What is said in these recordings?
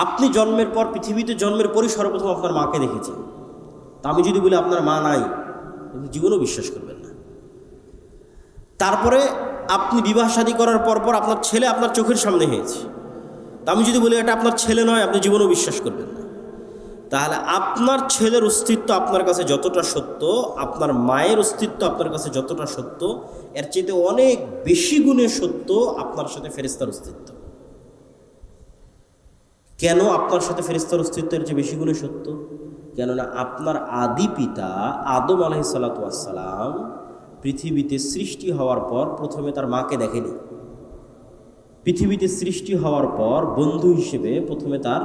আপনি জন্মের পর, পৃথিবীতে জন্মের পরই সর্বপ্রথম আপনার মাকে দেখেছেন। তা আমি যদি বলি আপনার মা নাই, জীবনও বিশ্বাস করবেন না। তারপরে আপনি বিবাহ শাদী করার পর আপনার ছেলে আপনার চোখের সামনে হয়েছে। তা আমি যদি বলি এটা আপনার ছেলে নয়, আপনি জীবনও বিশ্বাস করবেন না। তাহলে আপনার ছেলের অস্তিত্ব আপনার কাছে যতটা সত্য, আপনার মায়ের অস্তিত্ব আপনার কাছে যতটা সত্য, এর চাইতে অনেক বেশি গুণে সত্য আপনার সাথে ফেরেশতার অস্তিত্ব। কেন আপনার সাথে ফেরেশতার অস্তিত্ব এর চেয়ে বেশি গুণে সত্য? কেননা আপনার আদি পিতা আদম আলাইহিসসালাতু ওয়াসসালাম পৃথিবীতে সৃষ্টি হওয়ার পর প্রথমে তার মাকে দেখেনি। পৃথিবীতে সৃষ্টি হওয়ার পর বন্ধু হিসেবে প্রথমে তার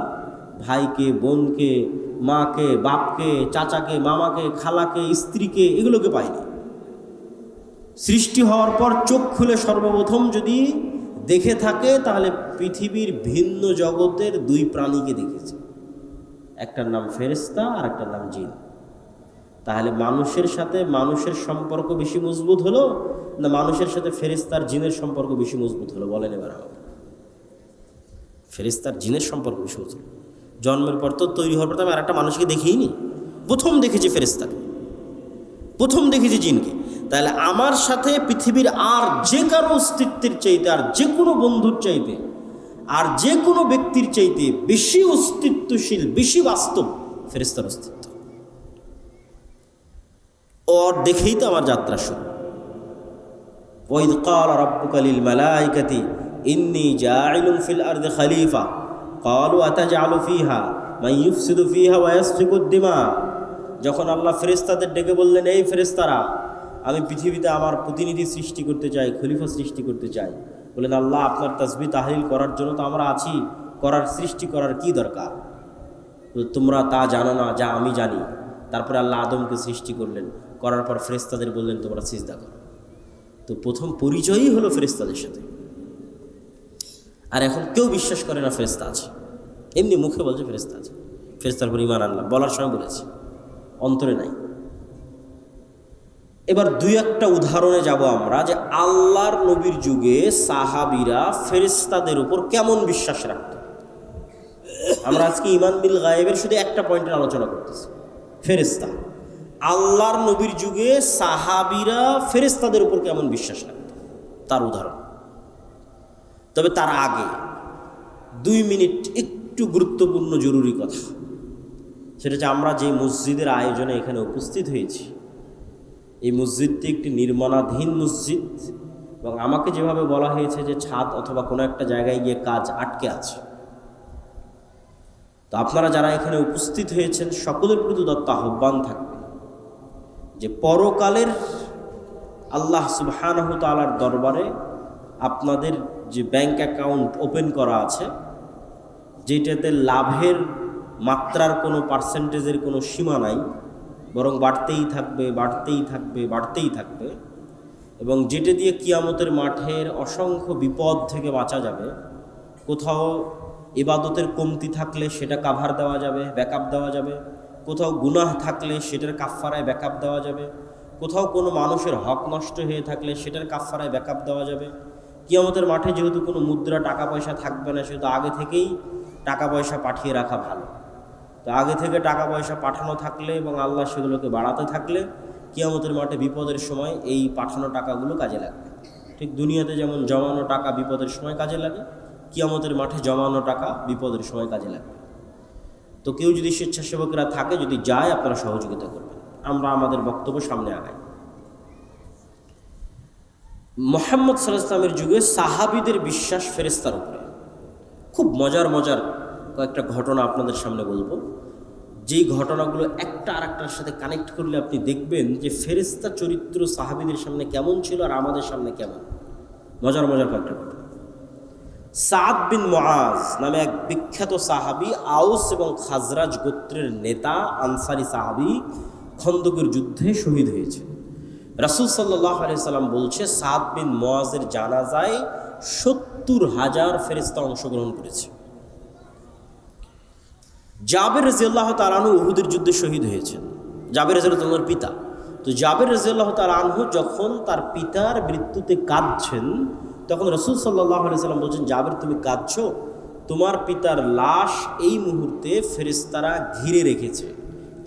ভাইকে, বোনকে, মাকে, বাপকে, চাচাকে, মামাকে, খালাকে, স্ত্রীকে, এগুলোকে পায়নি। সৃষ্টি হওয়ার পর চোখ খুলে সর্বপ্রথম যদি দেখে থাকে তাহলে পৃথিবীর ভিন্ন জগতের দুই প্রাণীকে দেখেছে, একটার নাম ফেরেশতা আর একটার নাম জিন। তাহলে মানুষের সাথে মানুষের সম্পর্ক বেশি মজবুত হলো না মানুষের সাথে ফেরেশতার জিনের সম্পর্ক বেশি মজবুত হলো? বলেন এবার আমাকে। ফেরেশতার জিনের সম্পর্ক বেশি মজবুত। জন্মের পর তো তৈরি হওয়ার পর আমি আর একটা মানুষকে দেখিইনি, প্রথম দেখেছি ফেরেশতাকে, প্রথম দেখেছি জিনকে। তাহলে আমার সাথে পৃথিবীর আর যে কারো অস্তিত্বের চাইতে, আর যে কোনো বন্ধুর চাইতে, আর যে কোনো ব্যক্তির চাইতে বেশি অস্তিত্বশীল, বেশি বাস্তব ফেরেশতার অস্তিত্ব। ওর দেখেই তো আমার যাত্রা শুরু। ওয়াইদ ক্বালা রাব্বুকা লিল মালাইকাতি ইন্নী জাইলুন ফিল আরদি খলিফা ক্বালু আতাজআলু ফিহা মান ইউফসিদু ফিহা ওয়া ইয়াসফিকুদ দিমা। যখন আল্লাহ ফেরেশতাদের ডেকে বললেন, এই ফেরেশতারা, আমি পৃথিবীতে আমার প্রতিনিধি সৃষ্টি করতে চাই, খলিফা সৃষ্টি করতে চাই। বললেন, আল্লাহ আপনার তাসবিহ তাহলিল করার জন্য তো আমরা আছি, করার সৃষ্টি করার কি দরকার? তোমরা তা জানো না যা আমি জানি। তারপরে আল্লাহ আদমকে সৃষ্টি করলেন, করার পর ফেরেশতাদের বললেন তোমরা সিজদা করো। তো প্রথম পরিচয়ই হলো ফেরেশতাদের সাথে। আর এখন কেউ বিশ্বাস করে না ফেরেশতা আছে, এমনি মুখে বলছে ফেরেশতা আছে, ফেরেশতার উপর ঈমান আনলাম বলার সময় বলেছি, অন্তরে নাই। এবার দুই একটা উদাহরণে যাব আমরা, যে আল্লাহর নবীর যুগে সাহাবীরা ফেরেশতাদের উপর কেমন বিশ্বাস রাখত। আমরা আজকে ঈমান বিল গায়েবের শুধু একটা পয়েন্টের আলোচনা করতেছি, ফেরেশতা। আল্লাহর নবীর যুগে সাহাবীরা ফেরেশতাদের উপর কেমন বিশ্বাস রাখত তার উদাহরণ। তবে তার আগে 2 মিনিট একটু গুরুত্বপূর্ণ জরুরি কথা, সেটা হচ্ছে আমরা যে মসজিদের আয়োজনে এখানে উপস্থিত হয়েছি, এই মসজিদটি একটি নির্মাণাধীন মসজিদ, এবং আমাকে যেভাবে বলা হয়েছে যে ছাদ অথবা কোনো একটা জায়গায় গিয়ে কাজ আটকে আছে। তো আপনারা যারা এখানে উপস্থিত হয়েছেন সকলের প্রতি দত্ত আহ্বান থাকবে যে পরকালের আল্লাহ সুবহানাহু তাআলার দরবারে আপনাদের যে ব্যাংক অ্যাকাউন্ট ওপেন করা আছে, যেটাতে লাভের মাত্রার কোনো পার্সেন্টেজের কোনো সীমা নাই, বরং বাড়তেই থাকবে, বাড়তেই থাকবে, বাড়তেই থাকবে, এবং যেটা দিয়ে কিয়ামতের মাঠের অসংখ্য বিপদ থেকে বাঁচা যাবে। কোথাও ইবাদতের কমতি থাকলে সেটা কাভার দেওয়া যাবে, ব্যাকআপ দেওয়া যাবে। কোথাও গুনাহ থাকলে সেটার কাফফারায় ব্যাকআপ দেওয়া যাবে। কোথাও কোনো মানুষের হক নষ্ট হয়ে থাকলে সেটার কাফফারায় ব্যাকআপ দেওয়া যাবে। কিয়ামতের মাঠে যেহেতু কোনো মুদ্রা টাকা পয়সা থাকবে না, সেহেতু আগে থেকেই টাকা পয়সা পাঠিয়ে রাখা ভালো। তো আগে থেকে টাকা পয়সা পাঠানো থাকলে এবং আল্লাহ সেগুলোকে বাড়াতে থাকলে কিয়ামতের মাঠে বিপদের সময় এই পাঠানো টাকাগুলো কাজে লাগবে। ঠিক দুনিয়াতে যেমন জমানো টাকা বিপদের সময় কাজে লাগে, কিয়ামতের মাঠে জমানো টাকা বিপদের সময় কাজে লাগবে। তো কেউ যদি স্বেচ্ছাসেবকরা থাকে, যদি যায়, আপনারা সহযোগিতা করবেন। আমরা আমাদের বক্তব্য সামনে আগাই। মুহাম্মদ সাল্লাল্লাহু আলাইহি ওয়াসাল্লামের যুগে সাহাবীদের বিশ্বাস ফেরেশতার উপরে। খুব মজার মজার কয়েকটা ঘটনা আপনাদের সামনে বলবো, যেই ঘটনাগুলো একটা আরেকটার সাথে কানেক্ট করলে আপনি দেখবেন যে ফেরেশতা চরিত্র সাহাবীদের সামনে কেমন ছিল আর আমাদের সামনে কেমন। মজার মজার কয়েকটা ঘটনা। সাদ বিন মুআজ নামে এক বিখ্যাত সাহাবী, আউস এবং খাজরাজ গোত্রের নেতা, আনসারি সাহাবী, খন্দকের যুদ্ধে শহীদ হয়েছে। রাসূল সাল্লাল্লাহু আলাইহি সাল্লাম বলছে, সাদ বিন মুআজের জানাজায় ৭০,০০০ ফেরেশতা অংশগ্রহণ করেছে। জাবের রাদিয়াল্লাহু তাআলা আনহু উহুদের যুদ্ধে শহীদ হয়েছেন। জাবের রাদিয়াল্লাহু তাআলার পিতা। তো জাবের রাদিয়াল্লাহু তাআলা আনহু যখন তার পিতার মৃত্যুতে কাঁদছেন, তখন রাসূল সাল্লাল্লাহু আলাইহি সাল্লাম বলছেন, জাবের তুমি কাঁদছো? তোমার পিতার লাশ এই মুহূর্তে ফেরেশতারা ঘিরে রেখেছে,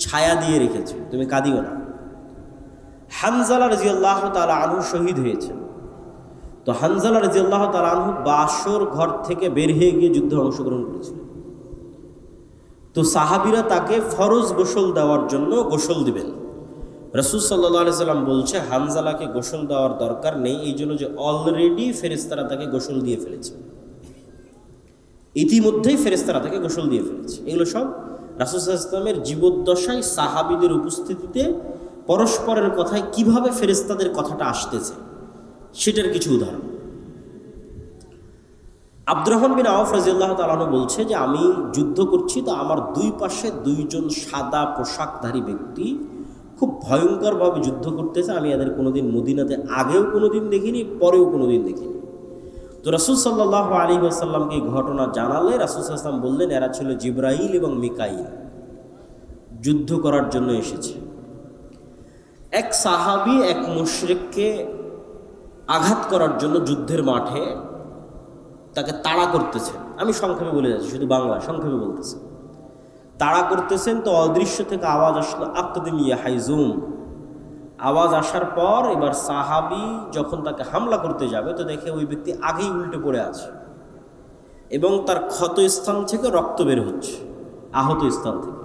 ছায়া দিয়ে রেখেছে, তুমি কাঁদিও না। হানজালা রাদিয়াল্লাহু তাআলা আনহু শহীদ হয়েছেন। তো হানজালা রাদিয়াল্লাহু তাআলা আনহু বাসর ঘর থেকে বের হয়ে গিয়ে যুদ্ধে অংশগ্রহণ করেছিলেন। তো সাহাবীরা তাকে ফরজ গোসল দেওয়ার জন্য গোসল দিবেন। রাসূল সাল্লাল্লাহু আলাইহি সাল্লাম বলছে হানজালাকে গোসল দেওয়ার দরকার নেই, এই জন্য যে অলরেডি ফেরেশতারা তাকে গোসল দিয়ে ফেলেছে, ইতিমধ্যেই ফেরেশতারা তাকে গোসল দিয়ে ফেলেছে। এগুলো সব রাসূল সাল্লাল্লাহু আলাইহি সাল্লামের জীবদ্দশায় সাহাবীদের উপস্থিতিতে পরস্পরের কথায় কিভাবে ফেরেশতাদের কথাটা আসতেছে সেটার কিছু উদাহরণ। আব্দুর রহমান বিন আওফ রাদিয়াল্লাহু তাআলা আনহু বলছে যে আমি যুদ্ধ করছি, তো আমার দুই পাশে দুইজন সাদা পোশাকধারী ব্যক্তি খুব ভয়ঙ্করভাবে যুদ্ধ করতেছে। আমি এদের কোনোদিন মদিনাতে আগেও কোনোদিন দেখিনি, পরেও কোনোদিন দেখিনি। তো রাসূল সাল্লাল্লাহু আলাইহি ওয়াসাল্লামকে এই ঘটনা জানালে রাসূল সাল্লাল্লাহু আলাইহি ওয়াসাল্লাম বললেন এরা ছিল জিবরাইল এবং মিকাইল, যুদ্ধ করার জন্য এসেছে। এক সাহাবী এক মুশরিককে আঘাত করার জন্য যুদ্ধের মাঠে তাকে তাড়া করতেছেন। আমি সংক্ষেপে বলে যাচ্ছি, শুধু বাংলা সংক্ষেপে বলতেছি। তাড়া করতেছেন, তো অদৃশ্য থেকে আওয়াজ আসলো আকদিম ইয়া হাইজুম। আওয়াজ আসার পর এবার সাহাবী যখন তাকে হামলা করতে যাবে তো দেখে ওই ব্যক্তি আগেই উল্টে পড়ে আছে এবং তার ক্ষত স্থান থেকে রক্ত বের হচ্ছে, আহত স্থান থেকে।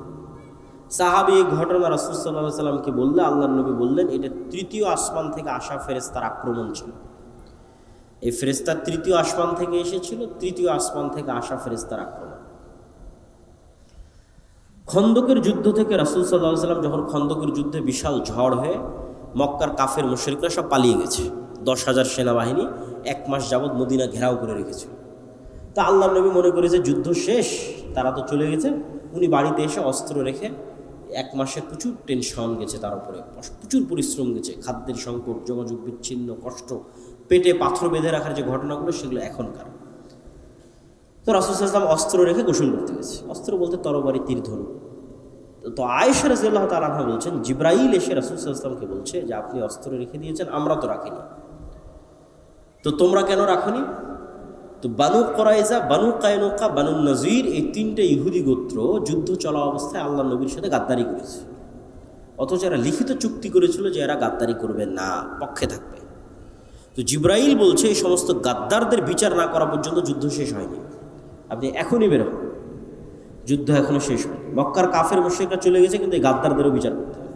সাহাবী এই ঘটনা রাসূল সাল্লাল্লাহু আলাইহি সাল্লামকে বললে আল্লাহর নবী বললেন এটা তৃতীয় আসমান থেকে আসা ফেরেশতার আক্রমণ ছিল। এই ফেরেশতা তৃতীয় আসমান থেকে এসেছিল, তৃতীয় আসমান থেকে আসা ফেরেশতার আক্রমণ। খন্দকের যুদ্ধ থেকে রাসূল সাল্লাল্লাহু আলাইহি সাল্লাম যখন খন্দকের যুদ্ধে বিশাল ঝড় হয়ে মক্কার কাফের মুশরিকরা সব পালিয়ে গেছে, 10,000 সেনাবাহিনী 1 মাস যাবৎ মদিনা ঘেরাও করে রেখেছিল। তা আল্লাহর নবী মনে করেছে যুদ্ধ শেষ, তারা তো চলে গেছে। উনি বাড়িতে এসে অস্ত্র রেখে 1 মাসের প্রচুর টেনশন গেছে, তার উপরে প্রচুর পরিশ্রম গেছে, খাদ্যের সংকট, যোগাযোগ বিচ্ছিন্ন, কষ্ট, পেটে পাথর বেঁধে রাখার যে ঘটনাগুলো সেগুলো এখনকার। তো রাসূল সাল্লাল্লাহু আলাইহি ওয়াসাল্লাম অস্ত্র রেখে গোসল করতে গেছে। অস্ত্র বলতে তরবারি, তীর ধনুক। তো আয়েশা রাদিয়াল্লাহু তাআলা আনহা বলছেন জিবরাইল এসে রাসূল সাল্লাল্লাহু আলাইহি ওয়াসাল্লামকে বলছে যে আপনি অস্ত্র রেখে দিয়েছেন, আমরা তো রাখিনি, তো তোমরা কেন রাখনি? তো বানু কুরাইজা, বানু কায়নুকা, বানু নযীর এই 3টে ইহুদি গোত্র যুদ্ধ চলা অবস্থায় আল্লাহর নবীর সাথে গাদ্দারি করেছে, অথচ এরা লিখিত চুক্তি করেছিল যে এরা গাদ্দারি করবে না, পক্ষে থাকবে। তো জিবরাইল বলছে এই সমস্ত গাদ্দারদের বিচার না করা পর্যন্ত যুদ্ধ শেষ হয়নি, আপনি এখনই বের হন, যুদ্ধ এখনো শেষ হয়নি। মক্কার কাফের মুশরিকরা চলে গেছে, কিন্তু এই গাদ্দারদেরও বিচার করতে হবে।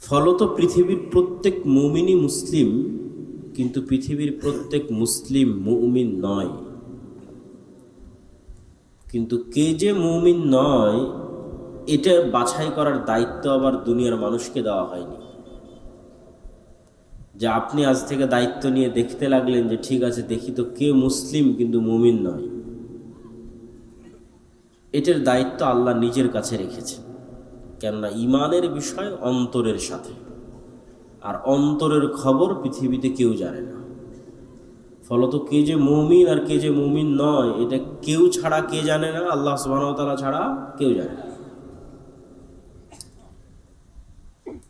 ফলত পৃথিবীর প্রত্যেক মুমিনই মুসলিম, কিন্তু পৃথিবীর প্রত্যেক মুসলিম মুমিন নয়। কিন্তু কে যে মুমিন নয় এটা বাছাই করার দায়িত্ব আবার দুনিয়ার মানুষকে দেওয়া হয়নি। যে আপনি আজ থেকে দায়িত্ব নিয়ে দেখতে লাগলেন যে ঠিক আছে দেখি তো কে মুসলিম কিন্তু মুমিন নয়, এটার দায়িত্ব আল্লাহ নিজের কাছে রেখেছেন। কেননা ইমানের বিষয় অন্তরের সাথে, আর অন্তরের খবর পৃথিবীতে কেউ জানে না। ফলত কে যে মুমিন আর কে যে মুমিন নয় এটা কেউ ছাড়া কে জানে না, আল্লাহ সুবহানাহু ওয়া তাআলা ছাড়া কেউ জানে না।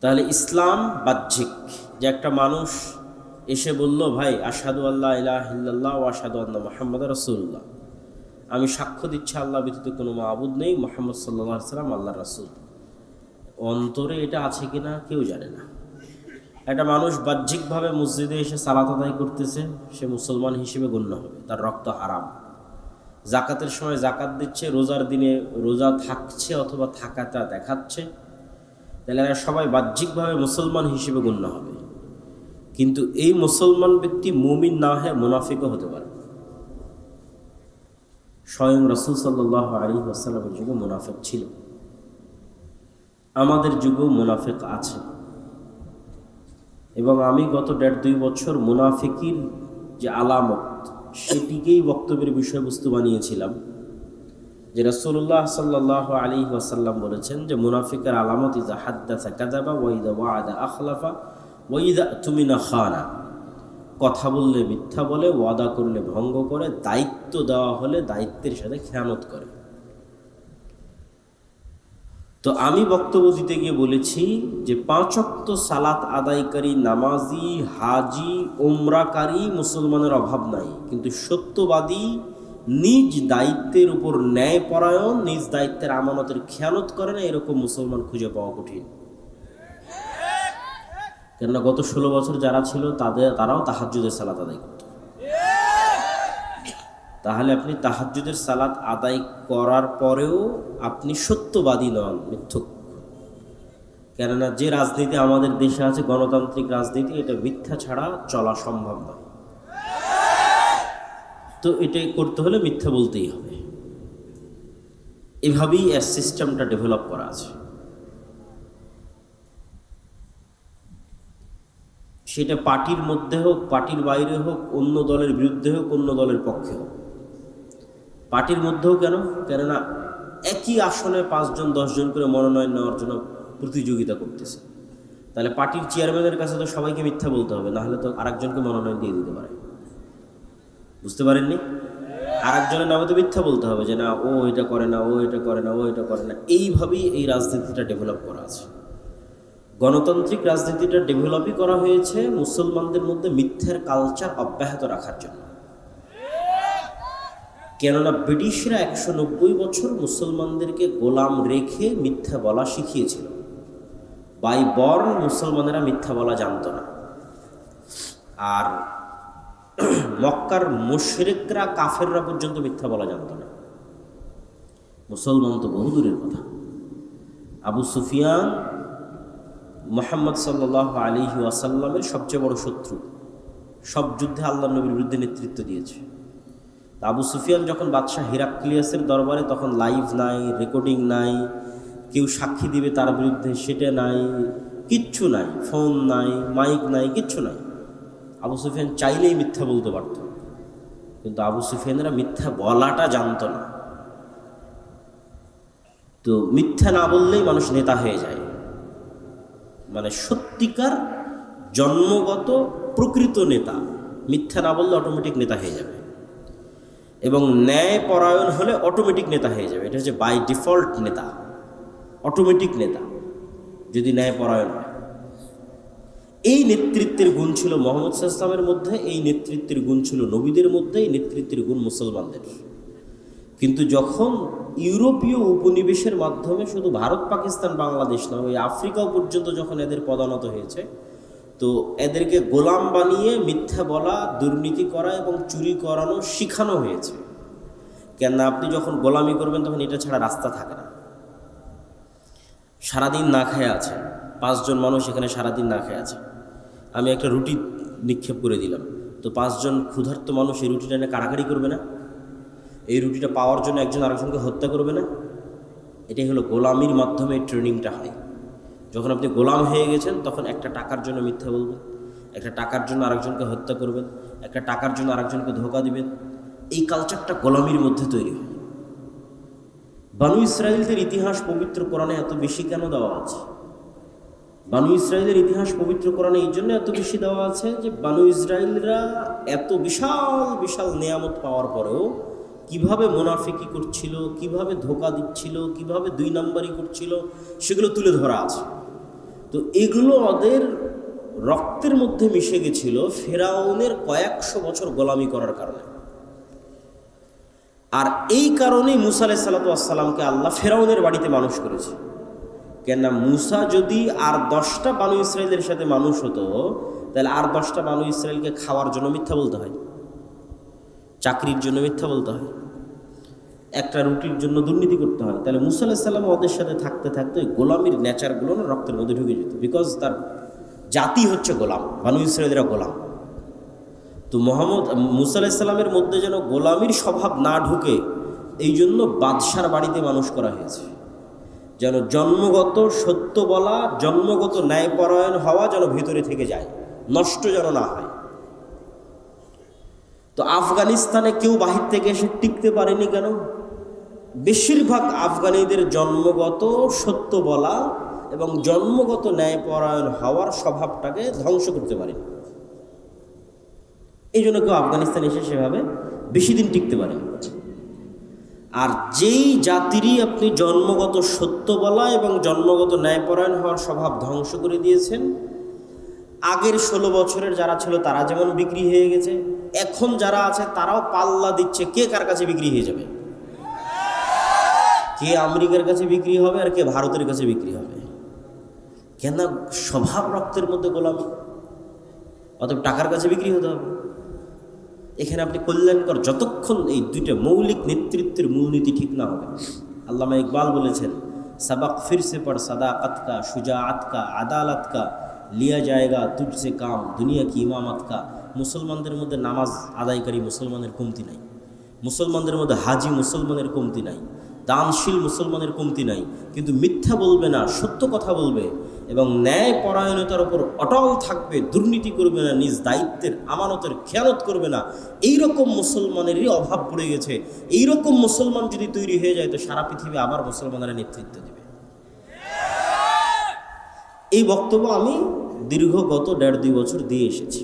তাহলে ইসলাম বাহ্যিক, যে একটা মানুষ এসে বলল ভাই আশহাদু আল্লা ইলাহা ইল্লাল্লাহ ওয়া আশহাদু আন্না মুহাম্মাদার রাসূলুল্লাহ, আমি সাক্ষ্য দিচ্ছি আল্লাহ ব্যতীত কোনো মাবুদ নেই, মুহাম্মদ সাল্লাল্লাহু আলাইহি সাল্লাম আল্লাহর রাসূল। অন্তরে এটা আছে কিনা কেউ জানে না। একটা মানুষ বাহ্যিকভাবে মসজিদে এসে সালাত আদায় করতেছে, সে মুসলমান হিসেবে গণ্য হবে, তার রক্ত হারাম। জাকাতের সময় জাকাত দিচ্ছে, রোজার দিনে রোজা থাকছে অথবা থাকাটা দেখাচ্ছে, তাহলে এরা সবাই বাহ্যিকভাবে মুসলমান হিসেবে গণ্য হবে। কিন্তু এই মুসলমান ব্যক্তি মুমিন না হয়ে মুনাফিকও হতে পারে। স্বয়ং রাসূল সাল্লাল্লাহু আলাইহি ওয়াসাল্লামের যুগে মুনাফিক ছিল, আমাদের যুগেও মুনাফিক আছে। এবং আমি গত 1.5-2 বছর মুনাফিকির যে আলামত সেটিকেই বক্তব্যের বিষয়বস্তু বানিয়েছিলাম। যে রাসূলুল্লাহ সাল্লাল্লাহু আলাইহি ওয়াসাল্লাম বলেছেন যে মুনাফিকের আলামত ইযা হাদ্দাসা কাযাবা ওয়া ইযা ওয়া'আদা আখলাফা ওয়া ইযা তুমিনা খানা, কথা বললে মিথ্যা বলে, ওয়াদা করলে ভঙ্গ করে, দায়িত্ব দেওয়া হলে দায়িত্বের সাথে খেয়ানত করে। তো আমি বক্তব্য দিতে গিয়ে বলেছি যে 5 ওয়াক্ত সালাত আদায়কারী, নামাজি, হাজি, উমরাকারী মুসলমানের অভাব নাই, কিন্তু সত্যবাদী, নিজ দায়িত্বের উপর ন্যায়পরায়ণ, নিজ দায়িত্বের আমানতের খেয়ানত করে না, এরকম মুসলমান খুঁজে পাওয়া কঠিন। কেননা গত 16 বছর যারা ছিল তারাও তাহাজ্জুদের সালাত আদায় করত। তাহলে আপনি তাহাজ্জুদের সালাত আদায় করার পরেও আপনি সত্যবাদী নন, মিথ্যুক। কেননা যে রাজনীতি আমাদের দেশে আছে, গণতান্ত্রিক রাজনীতি, এটা মিথ্যা ছাড়া চলা সম্ভব নয়। তো এটা করতে হলে মিথ্যা বলতেই হবে। এভাবেই এর সিস্টেমটা ডেভেলপ করা আছে। সেটা পার্টির মধ্যে হোক, পার্টির বাইরে হোক, অন্য দলের বিরুদ্ধে হোক, অন্য দলের পক্ষে হোক। পার্টির মধ্যেও কেননা একই আসনে 5 জন 10 জন করে মনোনয়ন নেওয়ার জন্য প্রতিযোগিতা করতেছে। তাহলে পার্টির চেয়ারম্যানের কাছে তো সবাইকে মিথ্যা বলতে হবে, না হলে তো আরেকজনকে মনোনয়ন দিয়ে দিতে পারে। বুঝতে পারেননি? আরেকজনের নামে তো মিথ্যা বলতে হবে যে না, ও এটা করে না, ও এটা করে না, ও এটা করে না। এইভাবেই এই রাজনীতিটা ডেভেলপ করা আছে। গণতান্ত্রিক রাজনীতিটা ডেভেলপই করা হয়েছে মুসলমানদের মধ্যে মিথ্যার কালচার অব্যাহত রাখার জন্য। কেননা ব্রিটিশরা 190 বছর মুসলমানদেরকে গোলাম রেখে মিথ্যা বলা শিখিয়েছিল। বাই বর্ন মুসলমানেরা মিথ্যা বলা জানত না। আর মক্কার মুশরিকরা, কাফেররা পর্যন্ত মিথ্যা বলা জানত না। মুসলমান তো বহুদূরের কথা। আবু সুফিয়ান মুহাম্মদ সাল্লাল্লাহু আলাইহি ওয়াসাল্লামের সবচেয়ে বড় শত্রু, সব যুদ্ধে আল্লাহর নবীর বিরুদ্ধে নেতৃত্ব দিয়েছে। আবু সুফিয়ান যখন বাদশাহ হিরাক্লিয়াসের দরবারে, তখন লাইভ নাই, রেকর্ডিং নাই, কেউ সাক্ষী দিবে তার বিরুদ্ধে সেটা নাই, কিচ্ছু নাই, ফোন নাই, মাইক নাই, কিচ্ছু নাই। আবু সুফিয়ান চাইলেই মিথ্যা বলতে পারত, কিন্তু আবু সুফিয়ানরা মিথ্যা বলাটা জানতো না। তো মিথ্যা না বললেই মানুষ নেতা হয়ে যায়। মানে সত্যিকার জন্মগত প্রকৃত নেতা মিথ্যা না বললে অটোমেটিক নেতা হয়ে যাবে, এবং ন্যায় পরায়ণ হলে অটোমেটিক নেতা হয়ে যাবে। এটা হচ্ছে বাই ডিফল্ট নেতা, অটোমেটিক নেতা যদি ন্যায় পরায়ণ হয়। এই নেতৃত্বের গুণ ছিল মুহাম্মদ সাল্লাল্লাহু আলাইহি ওয়াসাল্লামের মধ্যে, এই নেতৃত্বের গুণ ছিল নবীদের মধ্যে, এই নেতৃত্বের গুণ মুসলমানদের। কিন্তু যখন ইউরোপীয় উপনিবেশের মাধ্যমে শুধু ভারত, পাকিস্তান, বাংলাদেশ না, ওই আফ্রিকাও পর্যন্ত যখন এদের পদানত হয়েছে, তো এদেরকে গোলাম বানিয়ে মিথ্যা বলা, দুর্নীতি করা এবং চুরি করানো শিখানো হয়েছে। কেননা আপনি যখন গোলামি করবেন তখন এটা ছাড়া রাস্তা থাকে না। সারাদিন না খেয়ে আছে 5 জন মানুষ, এখানে সারাদিন না খেয়ে আছে। আমি একটা রুটি নিক্ষেপ করে দিলাম, তো 5 জন ক্ষুধার্ত মানুষ এই রুটিটা নিয়ে কাড়াকাড়ি করবে না? এই রুটিটা পাওয়ার জন্য একজন আরেকজনকে হত্যা করবে না? এটাই হলো গোলামির মাধ্যমে ট্রেনিংটা হয়। যখন আপনি গোলাম হয়ে গেছেন, তখন একটা টাকার জন্য মিথ্যা বলবেন, একটা টাকার জন্য আরেকজনকে হত্যা করবেন, একটা টাকার জন্য আরেকজনকে ধোঁকা দিবেন। এই কালচারটা গোলামির মধ্যে তৈরি হয়। বানু ইসরাইলদের ইতিহাস পবিত্র কোরআনে এত বেশি কেন দেওয়া আছে? বানু ইসরাইলের ইতিহাস পবিত্র কোরআনে এই জন্য এত বেশি দেওয়া আছে যে বানু ইসরাইলরা এত বিশাল বিশাল নেয়ামত পাওয়ার পরেও কিভাবে মুনাফিকি করছিল, কিভাবে ধোঁকা দিচ্ছিল, কিভাবে 2 নম্বরই করছিল, সেগুলো তুলে ধরা আছে। তো এগুলো ওদের রক্তের মধ্যে মিশে গেছিল ফেরাউনের কয়েকশো বছর গোলামি করার কারণে। আর এই কারণেই মুসা আলাইহিস সালাতু ওয়াস সালামকে আল্লাহ ফেরাউনের বাড়িতে মানুষ করেছে। কেননা মুসা যদি আর 10টা বানু ইসরাইলের সাথে মানুষ হতো, তাহলে আর 10টা বানু ইসরাইলকে খাওয়ার জন্য মিথ্যা বলতে হয়, চাকরির জন্য মিথ্যা বলতে হয়, একটা রুটির জন্য দুর্নীতি করতে হয়। তাহলে মুসা আলাইহিস সালাম ওদের সাথে থাকতে থাকতে গোলামির নেচারগুলো না রক্তের মধ্যে ঢুকে যেত, বিকজ তার জাতি হচ্ছে গোলাম, বানু ইসরাইলরা গোলাম। তো মুসা আলাইহিস সালামের মধ্যে যেন গোলামির স্বভাব না ঢুকে, এই জন্য বাদশার বাড়িতে মানুষ করা হয়েছে, যেন জন্মগত সত্য বলা, জন্মগত ন্যায়পরায়ণ হওয়া যেন ভিতরে থেকে যায়, নষ্ট যেন না হয়। তো আফগানিস্তানে কেউ বাহির থেকে এসে টিকতে পারেনি কেন? বেশিরভাগ আফগানিদের জন্মগত সত্য বলা এবং জন্মগত ন্যায়পরায়ণ হওয়ার স্বভাবটাকে ধ্বংস করতে পারেনি। এই জন্য কেউ আফগানিস্তানে এসে সেভাবে বেশি দিন টিকতে পারে। আর যেই জাতিরই আপনি জন্মগত সত্য বলা এবং জন্মগত ন্যায়পরায়ণ হওয়ার স্বভাব ধ্বংস করে দিয়েছেন, আগের 16 বছরের যারা ছিল তারা যেমন বিক্রি হয়ে গেছে, এখন যারা আছে তারাও পাল্লা দিচ্ছে কে কার কাছে বিক্রি হয়ে যাবে, কে আমেরিকার কাছে বিক্রি হবে আর কে ভারতের কাছে বিক্রি হবে। কেন? স্বভাব রক্তের মধ্যে গোলামি, অতএব টাকার কাছে বিক্রি হতে হবে। এখানে আপনি কল্যাণকর যতক্ষণ এই দুইটা মৌলিক নেতৃত্বের মূলনীতি ঠিক না হবে। আল্লামা ইকবাল বলেছেন, সবক ফির সে পড় সদাকত কা, শুজাআত কা, আদালত কা, লিয়া জায়গা তুঝসে কাম, দুনিয়া কি ইমামত কা। মুসলমানদের মধ্যে নামাজ আদায়কারী মুসলমানের কমতি নাই, মুসলমানদের মধ্যে হাজি মুসলমানের কমতি নাই, দানশীল মুসলমানের কমতি নাই, কিন্তু মিথ্যা বলবে না, সত্য কথা বলবে এবং ন্যায় পরায়ণতার উপর অটল থাকবে, দুর্নীতি করবে না, নিজ দায়িত্বের আমানতের খেয়ানত করবে না। এইরকম মুসলমানেরই অভাব পড়ে গেছে। এইরকম মুসলমান যদি তৈরি হয়ে যায় তো সারা পৃথিবী আবার মুসলমানেরা নেতৃত্ব দেবে। এই বক্তব্য আমি দীর্ঘ গত 1.5-2 বছর দিয়ে এসেছি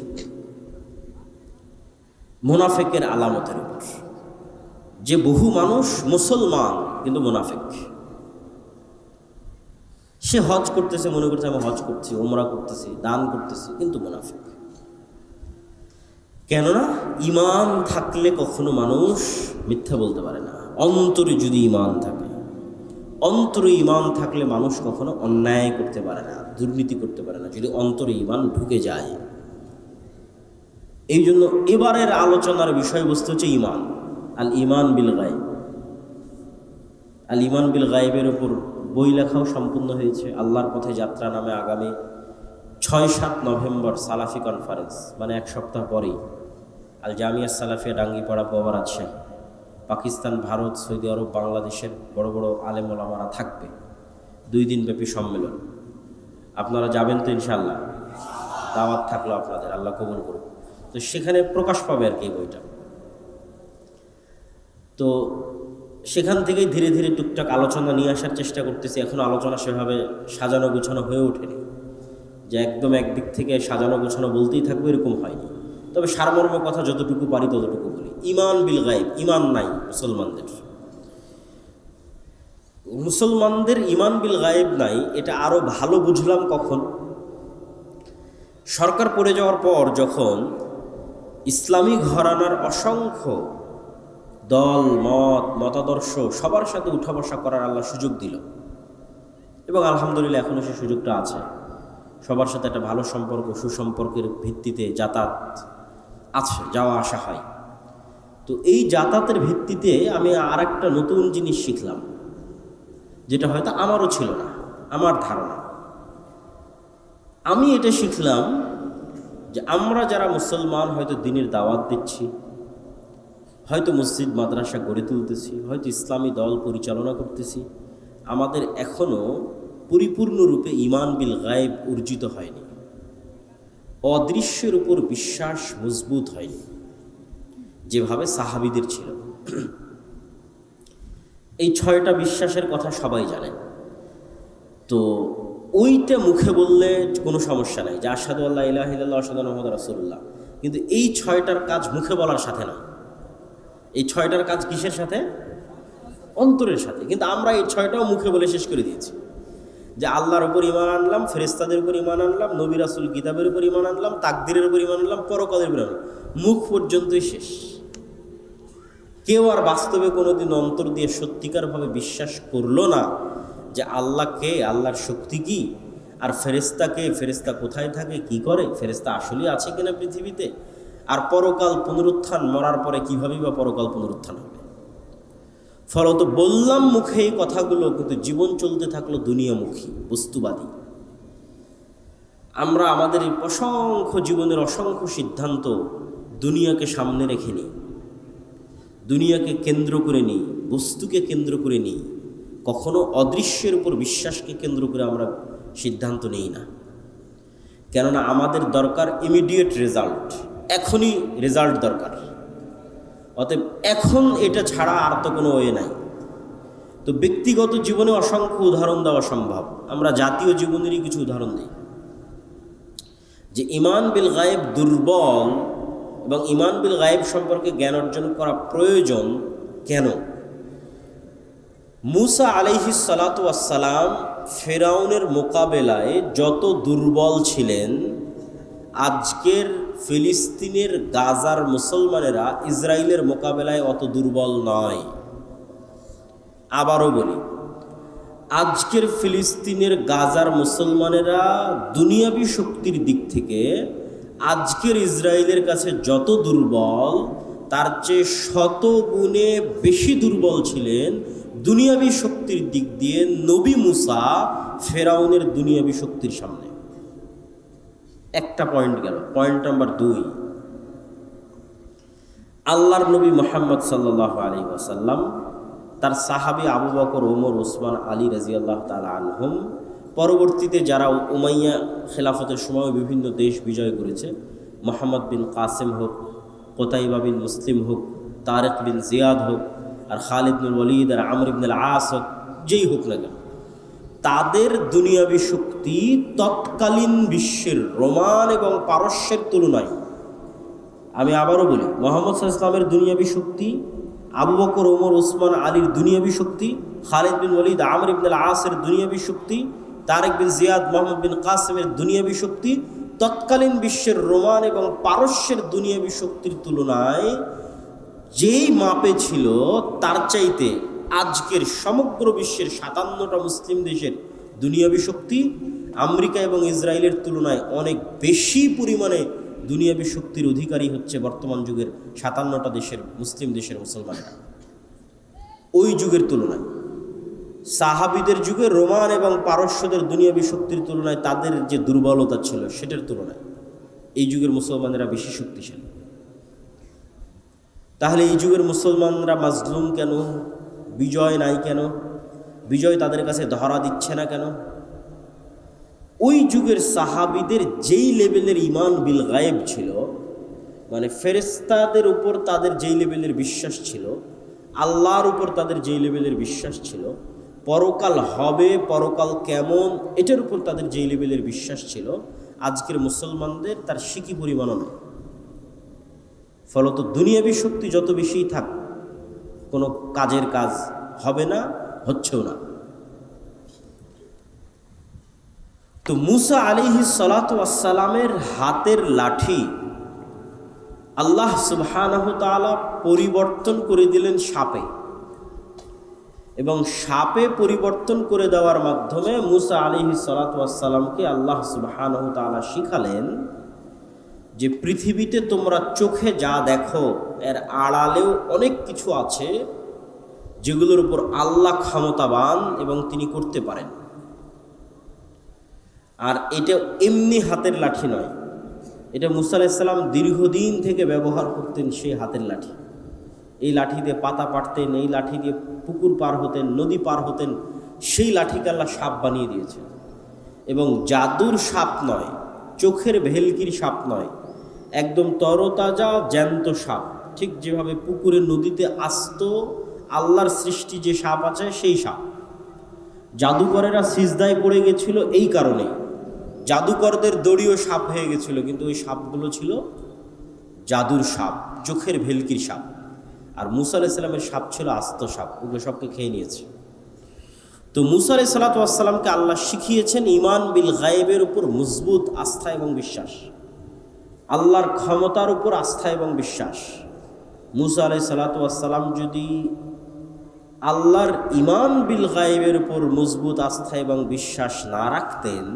মুনাফিকের আলামতের উপর, যে বহু মানুষ মুসলমান কিন্তু মুনাফিক। সে হজ করতেছে, মনে করছে আমি হজ করছি, উমরা করতেছি, দান করতেছি, কিন্তু মুনাফিক। কেননা ঈমান থাকলে কখনো মানুষ মিথ্যা বলতে পারে না। অন্তরে যদি ঈমান থাকে, অন্তরে ঈমান থাকলে মানুষ কখনো অন্যায় করতে পারে না, দুর্নীতি করতে পারে না, যদি অন্তরে ঈমান ঢুকে যায়। এই জন্য এবারের আলোচনার বিষয়বস্তু হচ্ছে ঈমান, আল ঈমান বিল গায়ব। আল ঈমান বিল গায়বের উপর বই লেখাও সম্পূর্ণ হয়েছে। আল্লাহর পথে যাত্রা নামে আগামী 6-7 নভেম্বর সালাফি কনফারেন্স, মানে 1 সপ্তাহ পরেই আল জামিয়া সালাফিয়া ডাঙ্গিপাড়া বাবা রাজশাহী, পাকিস্তান, ভারত, সৌদি আরব, বাংলাদেশের বড় বড় আলেম ওলামারা থাকবে। 2 দিনব্যাপী সম্মেলন। আপনারা যাবেন তো ইনশাআল্লাহ? দাওয়াত থাকলো আপনাদের, আল্লাহ কবুল করুন। তো সেখানে প্রকাশ পাবে আর কি বইটা। তো সেখান থেকেই ধীরে ধীরে টুকটাক আলোচনা নিয়ে আসার চেষ্টা করতেছি। এখনও আলোচনা সেভাবে সাজানো গোছানো হয়ে ওঠেনি, যে একদম একদিক থেকে সাজানো গোছানো বলতেই থাকবে এরকম হয়নি। তবে সারমর্ম কথা যতটুকু পারি ততটুকু বলি। ঈমান বিল গায়ব, ঈমান নাই মুসলমানদের। মুসলমানদের ঈমান বিল গায়ব নাই, এটা আরও ভালো বুঝলাম কখন? সরকার পড়ে যাওয়ার পর যখন ইসলামী ঘরানার অসংখ্য দল মত মতাদর্শ সবার সাথে উঠা বসা করার আল্লাহ সুযোগ দিল, এবং আলহামদুলিল্লাহ এখনও সে সুযোগটা আছে। সবার সাথে একটা ভালো সম্পর্ক, সুসম্পর্কের ভিত্তিতে যাতায়াত আছে, যাওয়া আসা হয়। তো এই যাতায়াতের ভিত্তিতে আমি আর একটা নতুন জিনিস শিখলাম, যেটা হয়তো আমারও ছিল না, আমার ধারণা। আমি এটা শিখলাম যে আমরা যারা মুসলমান হয়তো দ্বীনের দাওয়াত দিচ্ছি, হয়তো মসজিদ মাদ্রাসা গড়ে তুলতেছি, হয়তো ইসলামী দল পরিচালনা করতেছি, আমাদের এখনও পরিপূর্ণরূপে ঈমান বিল গায়ব অর্জিত হয়নি। অদৃশ্যের উপর বিশ্বাস মজবুত হয়নি যেভাবে সাহাবীদের ছিল। এই 6টা বিশ্বাসের কথা সবাই জানেন। তো ওইটা মুখে বললে কোনো সমস্যা নাই, যে আশহাদু আল্লা ইলাহা ইল্লাল্লাহ আশহাদু আন্না মুহাম্মাদার রাসূলুল্লাহ, কিন্তু এই 6টার কাজ মুখে বলার সাথে না। এই 6টার কাজ কিসের সাথে? অন্তরের সাথে। কিন্তু আমরা এই 6টাও মুখে বলে শেষ করে দিয়েছি, যে আল্লাহর উপর ঈমান আনলাম, ফেরেশতাদের উপর ঈমান আনলাম, নবী রাসূল কিতাবের উপর ঈমান আনলাম, তাকদীরের উপর ঈমান আনলাম, পরকালের উপর আনলাম। মুখ পর্যন্তই শেষ। কেউ আর বাস্তবে কোনোদিন অন্তর দিয়ে সত্যিকারভাবে বিশ্বাস করলো না যে আল্লাহ কে, আল্লাহর শক্তি কি, আর ফেরেশতা কে, ফেরেশতা কোথায় থাকে, কি করে, ফেরেশতা আসলে আছে কিনা পৃথিবীতে, আর পরকাল পুনরুত্থান, মরার পরে কীভাবেই বা পরকাল পুনরুত্থান হবে। ফলত বললাম মুখে এই কথাগুলো, কিন্তু জীবন চলতে থাকলো দুনিয়ামুখী, বস্তুবাদী। আমরা আমাদের এই অসংখ্য জীবনের অসংখ্য সিদ্ধান্ত দুনিয়াকে সামনে রেখে নিই, দুনিয়াকে কেন্দ্র করে নিই, বস্তুকে কেন্দ্র করে নিই। কখনো অদৃশ্যের উপর বিশ্বাসকে কেন্দ্র করে আমরা সিদ্ধান্ত নেই না। কেননা আমাদের দরকার ইমিডিয়েট রেজাল্ট, এখনই রেজাল্ট দরকার। অতএব এখন এটা ছাড়া আর তো কোনো ওয়ে নাই। তো ব্যক্তিগত জীবনে অসংখ্য উদাহরণ দেওয়া সম্ভব, আমরা জাতীয় জীবনেরই কিছু উদাহরণ দিই। যে ঈমান বিল গায়ব দুর্বল এবং ঈমান বিল গায়ব সম্পর্কে জ্ঞান অর্জন করা প্রয়োজন কেন? মুসা আলাইহিস সালাতু ওয়াস সালাম ফেরাউনের মোকাবেলায় যত দুর্বল ছিলেন, আজকের ফিলিস্তিনের গাজার মুসলমানেরা ইসরায়েলের মোকাবেলায় অত দুর্বল নয়। আবারও বলি, আজকের ফিলিস্তিনের গাজার মুসলমানেরা দুনিয়াবী শক্তির দিক থেকে আজকের ইসরায়েলের কাছে যত দুর্বল, তার চেয়ে শত গুণে বেশি দুর্বল ছিলেন দুনিয়াবী শক্তির দিক দিয়ে নবী মুসা ফেরাউনের দুনিয়াবী শক্তির সামনে। একটা পয়েন্ট গেল। পয়েন্ট নাম্বার 2, আল্লাহর নবী মুহাম্মদ সাল্লাল্লাহু আলাইহি ওয়াসাল্লাম তার সাহাবী আবু বকর, ওমর, ওসমান, আলী রাদিয়াল্লাহু তাআলা আনহুম, পরবর্তীতে যারা উমাইয়া খেলাফতের সময় বিভিন্ন দেশ বিজয় করেছে, মোহাম্মদ বিন কাসেম হোক, কোতাইবা বিন মুসলিম হোক, তারেক বিন জিয়াদ হোক, আর খালিদ বিন ওয়ালিদ, আর আমর ইবনুল আস হোক, যেই হোক না কেন, তাদের দুনিয়াবী শক্তি তৎকালীন বিশ্বের রোমান এবং পারস্যের তুলনায়, আমি আবারও বলি, মুহাম্মদ সাল্লাল্লাহু আলাইহি ওয়াসাল্লামের দুনিয়াবী শক্তি, আবু বকর, ওমর, ওসমান, আলীর দুনিয়াবী শক্তি, খালিদ বিন ওয়ালিদ, আমর ইবনুল আসের দুনিয়াবী শক্তি, তারেক বিন জিয়াদ, মোহাম্মদ বিন কাসেমের দুনিয়াবী শক্তি তৎকালীন বিশ্বের রোমান এবং পারস্যের দুনিয়াবী শক্তির তুলনায় যেই মাপে ছিল, তার চাইতে আজকের সমগ্র বিশ্বের 57টা মুসলিম দেশের দুনিয়াবী শক্তি আমেরিকা এবং ইসরায়েলের তুলনায় অনেক বেশি পরিমাণে দুনিয়াবী শক্তির অধিকারী হচ্ছে বর্তমান যুগের 57টা দেশের মুসলিম দেশের মুসলমানেরা। ওই যুগের তুলনায়, সাহাবীদের যুগে রোমান এবং পারস্যদের দুনিয়াবী শক্তির তুলনায় তাদের যে দুর্বলতা ছিল, সেটার তুলনায় এই যুগের মুসলমানেরা বেশি শক্তিশালী। তাহলে এই যুগের মুসলমানরা মাজলুম কেন? বিজয় নাই কেন? বিজয় তাদের কাছে ধরা দিচ্ছে না কেন? ওই যুগের সাহাবীদের যেই লেভেলের ঈমান বিল গায়েব ছিল, মানে ফেরেশতাদের উপর তাদের যেই লেভেলের বিশ্বাস ছিল, আল্লাহর উপর তাদের যেই লেভেলের বিশ্বাস ছিল, পরকাল হবে, পরকাল কেমন, এটার উপর তাদের যেই লেভেলের বিশ্বাস ছিল, আজকের মুসলমানদের তার সিকি পরিমাণও নেই। ফলত দুনিয়াবী শক্তি যত বেশিই থাক, কোনো কাজের কাজ হবে না, হচ্ছেও না। তো মুসা আলাইহিস সালাতু ওয়াস সালামের হাতের লাঠি আল্লাহ সুবহানাহু তাআলা পরিবর্তন করে দিলেন সাপে, এবং সাপে পরিবর্তন করে দেওয়ার মাধ্যমে মুসা আলাইহিস সালাতু ওয়াস সালামকে আল্লাহ সুবহানাহু তাআলা শিখালেন যে পৃথিবীতে তোমরা চোখে যা দেখো, এর আড়ালেও অনেক কিছু আছে যেগুলোর উপর আল্লাহ ক্ষমতাবান এবং তিনি করতে পারেন। আর এটা এমনি হাতের লাঠি নয়, এটা মুসা আলাইহিস সালাম দীর্ঘদিন থেকে ব্যবহার করতেন সেই হাতের লাঠি। এই লাঠি দিয়ে পাতা পাড়তেন, এই লাঠি দিয়ে পুকুর পার হতেন, নদী পার হতেন। সেই লাঠিকে আল্লাহ সাপ বানিয়ে দিয়েছেন, এবং জাদুর সাপ নয়, চোখের ভেলকির সাপ নয়, একদম তরতাজা জ্যান্ত সাপ। ঠিক যেভাবে পুকুরে নদীতে আস্ত আল্লাহর সৃষ্টি যে সাপ আছে, সেই সাপ। জাদুকরেরা সিজদায় পড়ে গেছিল এই কারণেই, জাদুকরদের দড়িও সাপ হয়ে গেছিল, কিন্তু ওই সাপগুলো ছিল জাদুর সাপ, চোখের ভেলকির সাপ। আর মুসা আলাইহিস সালামের সাপ ছিল আস্ত সাপ, ওগুলো সবকে খেয়ে নিয়েছে। তো মুসা আলাইহিস সালাতু ওয়াস সালামকে আল্লাহ শিখিয়েছেন ঈমান বিল গায়েবের উপর মজবুত আস্থা এবং বিশ্বাস, আল্লাহর ক্ষমতার উপর আস্থা এবং বিশ্বাস। মুসা আলাইহিস সালাতু ওয়াস সালাম যদি আল্লাহর ঈমান বিল গায়েবের উপর মজবুত আস্থা এবং বিশ্বাস না রাখতেন,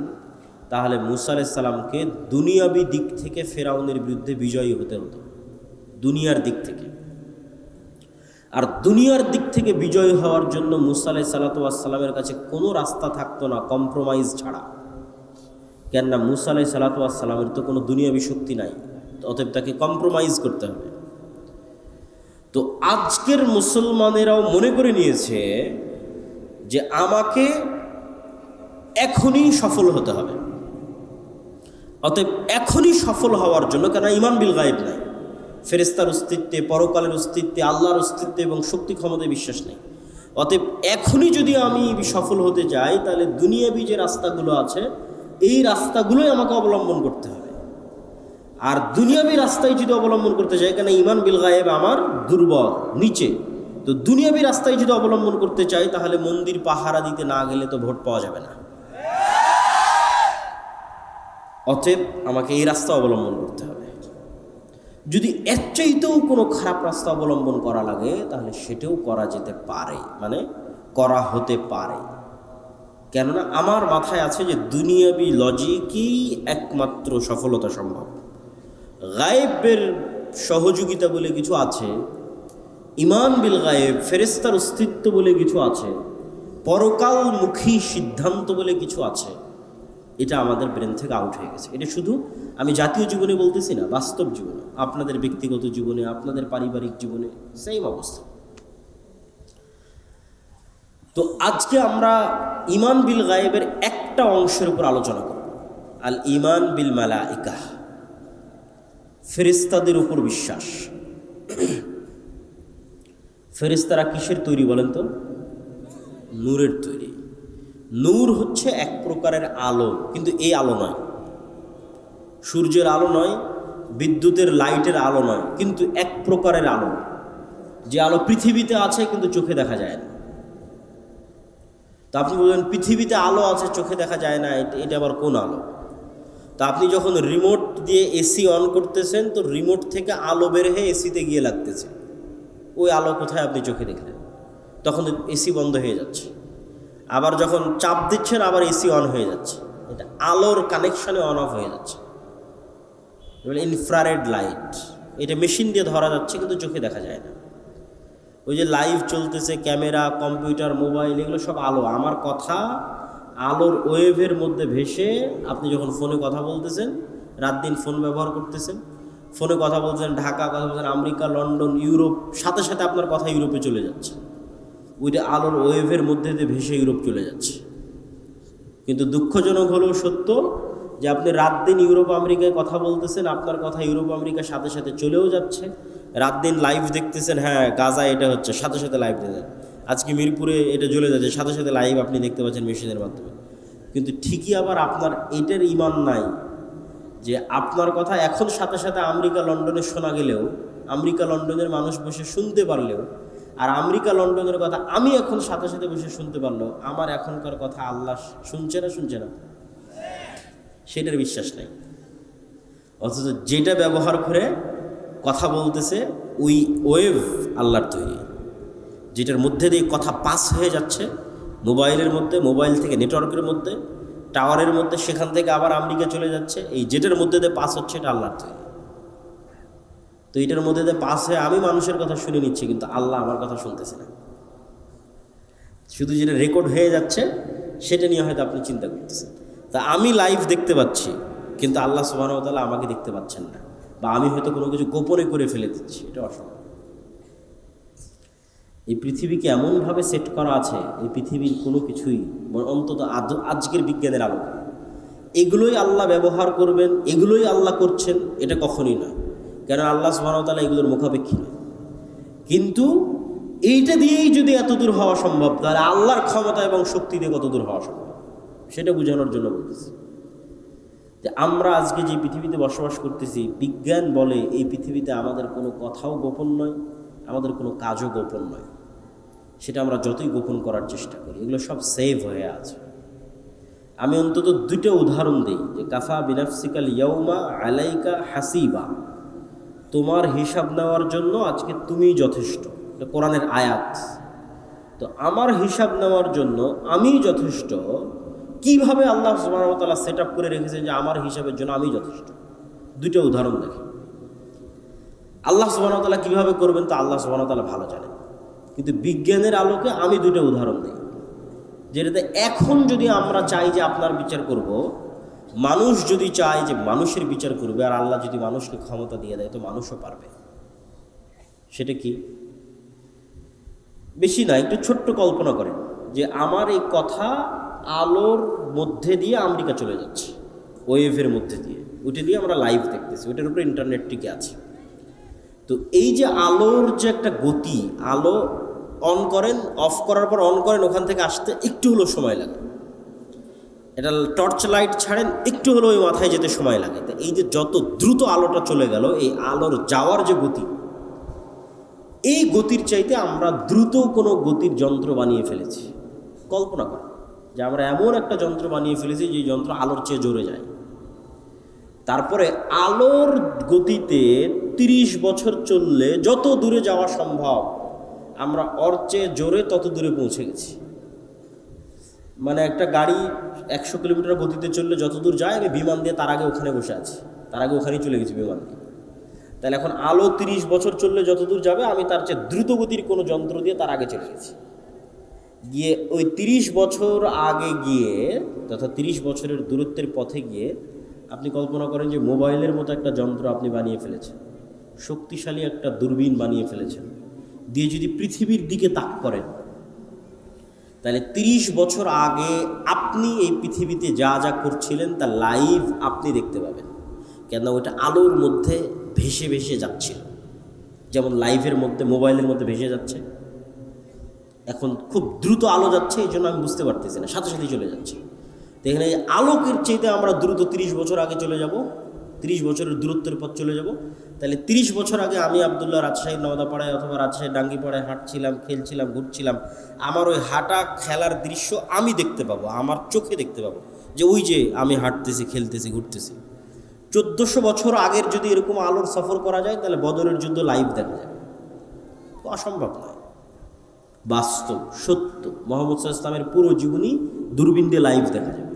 তাহলে মুসা আলাইহিস সালামকে দুনিয়াবী দিক থেকে ফেরাউনের বিরুদ্ধে বিজয়ী হতে হতো, দুনিয়ার দিক থেকে। আর দুনিয়ার দিক থেকে বিজয় হওয়ার জন্য মুসা আলাইহিস সালাতু ওয়াস সালামের কাছে কোনো রাস্তা থাকতো না কম্প্রোমাইজ ছাড়া। কেননা মুসা আলাইহিস সালাতু ওয়াস সালামের তো কোনো দুনিয়াবী শক্তি নাই, অতএব তাকে কম্প্রোমাইজ করতে হবে। তো আজকের মুসলমানেরাও মনে করে নিয়েছে যে আমাকে এখনই সফল হতে হবে, অতএব এখনই সফল হওয়ার জন্য, কেন ঈমান বিল গায়েব নাই, ফেরেশতার অস্তিত্বে, পরকালের অস্তিত্বে, আল্লাহর অস্তিত্বে এবং শক্তি ক্ষমতায় বিশ্বাস নেই। অতএব এখনই যদি আমি সফল হতে যাই, তাহলে দুনিয়াবী যে রাস্তাগুলো আছে, এই রাস্তাগুলোই আমাকে অবলম্বন করতে হবে। আর দুনিয়াবী রাস্তায় যদি অবলম্বন করতে চাই, কেন ঈমান বিল গায়েব আমার দুর্বল, নিচে, তো দুনিয়াবী রাস্তায় যদি অবলম্বন করতে চাই, তাহলে মন্দির পাহারা দিতে না গেলে তো ভোট পাওয়া যাবে না। অতএব আমাকে এই রাস্তা অবলম্বন করতে হবে। যদি এর চাইতেও কোনো খারাপ রাস্তা অবলম্বন করা লাগে তাহলে সেটাও করা যেতে পারে, মানে করা হতে পারে। কেননা আমার মাথায় আছে যে দুনিয়াবি লজিকই একমাত্র সফলতা সম্ভব। গায়েবের সহযোগিতা বলে কিছু আছে, ইমান বিল গায়েব, ফেরেশতার অস্তিত্ব বলে কিছু আছে, পরকালমুখী সিদ্ধান্ত বলে কিছু আছে, এটা আমাদের ব্রেন থেকে আউট হয়ে গেছে। এটা শুধু আমি জাতীয় জীবনে বলতেছি না, বাস্তব জীবনে, আপনাদের ব্যক্তিগত জীবনে, আপনাদের পারিবারিক জীবনে সেম অবস্থা। তো আজকে আমরা ইমান বিল গায়েবের একটা অংশের উপর আলোচনা করব, আল ইমান বিল মালাইকা, ফেরেশতাদের উপর বিশ্বাস। ফেরেশতারা কিসের তৈরি বলেন তো? নূরের তৈরি। নূর হচ্ছে এক প্রকারের আলো, কিন্তু এই আলো নয়, সূর্যের আলো নয়, বিদ্যুতের লাইটের আলো নয়, কিন্তু এক প্রকারের আলো, যে আলো পৃথিবীতে আছে কিন্তু চোখে দেখা যায় না। তা আপনি বলবেন পৃথিবীতে আলো আছে চোখে দেখা যায় না, এটা আবার কোন আলো? তা আপনি যখন রিমোট দিয়ে এসি অন করতেছেন তো রিমোট থেকে আলো বের হয়ে এসিতে গিয়ে লাগতেছে, ওই আলো কোথায় আপনি চোখে দেখলেন? তখন এসি বন্ধ হয়ে যাচ্ছে। আবার যখন চাপ দিচ্ছেন আবার এসি অন হয়ে যাচ্ছে, এটা আলোর কানেকশনে অন অফ হয়ে যাচ্ছে। ইনফ্রারেড লাইট, এটা মেশিন দিয়ে ধরা যাচ্ছে কিন্তু চোখে দেখা যায় না। ওই যে লাইভ চলতেছে, ক্যামেরা, কম্পিউটার, মোবাইল, এগুলো সব আলো। আমার কথা আলোর ওয়েভের মধ্যে ভেসে আপনি যখন ফোনে কথা বলতেছেন, রাত দিন ফোন ব্যবহার করতেছেন, ফোনে কথা বলছেন, ঢাকা কথা বলছেন, আমেরিকা, লন্ডন, ইউরোপ, সাথে সাথে আপনার কথা ইউরোপে চলে যাচ্ছে, ওইটা আলোর ওয়েভের মধ্যে দিয়ে ভেসে ইউরোপ চলে যাচ্ছে। কিন্তু দুঃখজনক হলেও সত্য যে আপনি রাত দিন ইউরোপ আমেরিকায় কথা বলতেছেন, আপনার কথা ইউরোপ আমেরিকার সাথে সাথে চলেও যাচ্ছে। রাত দিন লাইভ দেখতেছেন, হ্যাঁ গাজা এটা হচ্ছে, সাথে সাথে লাইভ দেখেন, আজকে মিরপুরে এটা জ্বলে যাচ্ছে, সাথে সাথে লাইভ আপনি দেখতে পাচ্ছেন মেশিনের মাধ্যমে। কিন্তু ঠিকই আবার আপনার এটার ইমান নাই যে আপনার কথা এখন সাথে সাথে আমেরিকা লন্ডনে শোনা গেলেও, আমেরিকা লন্ডনের মানুষ বসে শুনতে পারলেও, আর আমেরিকা লন্ডনের কথা আমি এখন সাথে সাথে বসে শুনতে পারলেও আমার এখনকার কথা আল্লাহ শুনছে না, সেটার বিশ্বাস নাই। অথচ যেটা ব্যবহার করে কথা বলতেছে ওই ওয়েভ আল্লাহর তৈরি, যেটার মধ্যে দিয়ে কথা পাস হয়ে যাচ্ছে মোবাইলের মধ্যে, মোবাইল থেকে নেটওয়ার্কের মধ্যে, টাওয়ারের মধ্যে, সেখান থেকে আবার আমেরিকা চলে যাচ্ছে, এই যেটার মধ্যে দিয়ে পাস হচ্ছে এটা আল্লাহর তৈরি। তো এটার মধ্যে দিয়ে পাস হয়ে আমি মানুষের কথা শুনে নিচ্ছি, কিন্তু আল্লাহ আমার কথা শুনতেছে না। শুধু যেটা রেকর্ড হয়ে যাচ্ছে সেটা নিয়ে হয়তো আপনি চিন্তা করতেছেন। তা আমি লাইভ দেখতে পাচ্ছি কিন্তু আল্লাহ সুবহানাহু ওয়া তাআলা আমাকে দেখতে পাচ্ছেন না, বা আমি হয়তো কোনো কিছু গোপনে করে ফেলে দিচ্ছি, এটা অসম্ভব। এই পৃথিবীকে এমনভাবে সেট করা আছে, এই পৃথিবীর কোনো কিছুই, অন্তত আজকের বিজ্ঞানের আলোকে, এগুলোই আল্লাহ ব্যবহার করবেন, এগুলোই আল্লাহ করছেন, এটা কখনই নয়। কেন আল্লাহ সুবহানাহু ওয়া তাআলা এগুলোর মুখাপেক্ষী নয়। কিন্তু এইটা দিয়েই যদি এত দূর হওয়া সম্ভব, তাহলে আল্লাহর ক্ষমতা এবং শক্তি দিয়ে কত দূর হওয়া সম্ভব, সেটা বোঝানোর জন্য বলতেছি। যে আমরা আজকে যে পৃথিবীতে বসবাস করতেছি, বিজ্ঞান বলে এই পৃথিবীতে আমাদের কোনো কথাও গোপন নয়, আমাদের কোনো কাজও গোপন নয়। সেটা আমরা যতই গোপন করার চেষ্টা করি, এগুলো সব সেভ হয়ে আছে। আমি অন্তত দুইটা উদাহরণ দিই, যে কাফা বিনাফসিকাল ইয়াউমা আলাইকা হাসিবা, তোমার হিসাব নেওয়ার জন্য আজকে তুমিই যথেষ্ট, এটা কোরআনের আয়াত। তো আমার হিসাব নেওয়ার জন্য আমি যথেষ্ট, কিভাবে আল্লাহ সুবহানাহু ওয়া তাআলা সেট আপ করে রেখেছেন যে আমার হিসাবের জন্য আমি যথেষ্ট। দুইটা উদাহরণ দেখি। আল্লাহ সুবহানাহু ওয়া তাআলা কীভাবে করবেন তা আল্লাহ সুবহানাহু ওয়া তাআলা ভালো জানেন, কিন্তু বিজ্ঞানের আলোকে আমি দুইটা উদাহরণ দিই, যেটাতে এখন যদি আমরা চাই যে আপনার বিচার করব, মানুষ যদি চায় যে মানুষের বিচার করবে, আর আল্লাহ যদি মানুষকে ক্ষমতা দিয়ে দেয় তো মানুষও পারবে। সেটা কি? বেশি না, একটু ছোট্ট কল্পনা করেন যে আমার এই কথা আলোর মধ্যে দিয়ে আমেরিকা চলে যাচ্ছে, ওয়েভের মধ্যে দিয়ে, ওইটা দিয়ে আমরা লাইভ দেখতেছি, ওইটার উপরে ইন্টারনেট টিকে আছে। তো এই যে আলোর যে একটা গতি, আলো অন করেন, অফ করার পর অন করেন, ওখান থেকে আসতে একটু হলেও সময় লাগে। এটা টর্চ লাইট ছাড়েন, একটু হলেও ওই মাথায় যেতে সময় লাগে। তো এই যে যত দ্রুত আলোটা চলে গেল, এই আলোর যাওয়ার যে গতি, এই গতির চাইতে আমরা দ্রুত কোনো গতির যন্ত্র বানিয়ে ফেলেছি। কল্পনা করেন যে আমরা এমন একটা যন্ত্র বানিয়ে ফেলেছি যে যন্ত্র আলোর চেয়ে জোরে যায়। তারপরে আলোর গতিতে 30 বছর চললে যত দূরে যাওয়া সম্ভব আমরা ওর চেয়ে জোরে তত দূরে পৌঁছে গেছি। মানে একটা গাড়ি 100 কিলোমিটার গতিতে চললে যত দূর যায়, আমি বিমান দিয়ে তার আগে ওখানে বসে আছি, তার আগে ওখানেই চলে গেছি বিমান দিয়ে। তাহলে এখন আলো 30 বছর চললে যত দূর যাবে, আমি তার চেয়ে দ্রুত গতির কোনো যন্ত্র দিয়ে তার আগে চলে গেছি। গিয়ে ওই 30 বছর আগে গিয়ে, তথা 30 বছরের দূরত্বের পথে গিয়ে আপনি কল্পনা করেন যে মোবাইলের মতো একটা যন্ত্র আপনি বানিয়ে ফেলেছেন, শক্তিশালী একটা দূরবীন বানিয়ে ফেলেছেন, দিয়ে যদি পৃথিবীর দিকে তাক করেন, তাহলে 30 বছর আগে আপনি এই পৃথিবীতে যা যা করছিলেন তা লাইভ আপনি দেখতে পাবেন। কেন ওইটা আলোর মধ্যে ভেসে ভেসে যাচ্ছিল, যেমন লাইভের মধ্যে মোবাইলের মধ্যে ভেসে যাচ্ছে। এখন খুব দ্রুত আলো যাচ্ছে, এই জন্য আমি বুঝতে পারতেছি না, সাথে সাথেই চলে যাচ্ছে। তো এখানে আলোকের চাইতে আমরা দ্রুত 30 বছর আগে চলে যাব, 30 বছরের দূরত্বের পথ চলে যাব। তাহলে 30 বছর আগে আমি আবদুল্লাহ রাজশাহীর নওদাপাড়ায় অথবা রাজশাহীর ডাঙ্গিপাড়ায় হাঁটছিলাম, খেলছিলাম, ঘুরছিলাম, আমার ওই হাঁটা খেলার দৃশ্য আমি দেখতে পাবো, আমার চোখে দেখতে পাবো যে ওই যে আমি হাঁটতেছি, খেলতেছি, ঘুরতেছি। 1400 বছর আগের যদি এরকম আলোর সফর করা যায়, তাহলে বদরের যুদ্ধ লাইভ দেখা যাবে। অসম্ভব নয়, বাস্তব সত্য। মুহাম্মদ সাল্লাল্লাহু আলাইহি ওয়াসাল্লামের পুরো জীবনী দূরবীন দিয়ে লাইভ দেখা যাবে।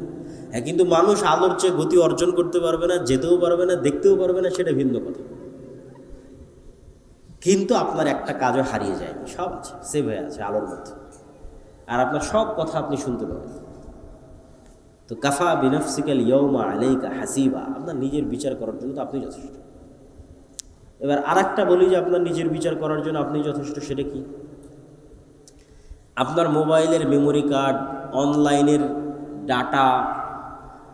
হ্যাঁ, কিন্তু মানুষ আলোর চেয়ে গতি অর্জন করতে পারবে না, যেতেও পারবে না, দেখতেও পারবে না, সেটা ভিন্ন কথা। কিন্তু আপনার একটা কাজও হারিয়ে যায়নি, সব আছে, সেভ হয়ে আছে আলোর মধ্যে, আর আপনার সব কথা আপনি শুনতে পাবেন। তো কাফা বিনফসিকাল ইয়াউমা আলাইকা হাসিবা, আপনার নিজের বিচার করার জন্য তো আপনি যথেষ্ট। এবার আরেকটা বলি যে আপনার নিজের বিচার করার জন্য আপনি যথেষ্ট, সেটা কি? আপনার মোবাইলের মেমোরি কার্ড, অনলাইনের ডাটা,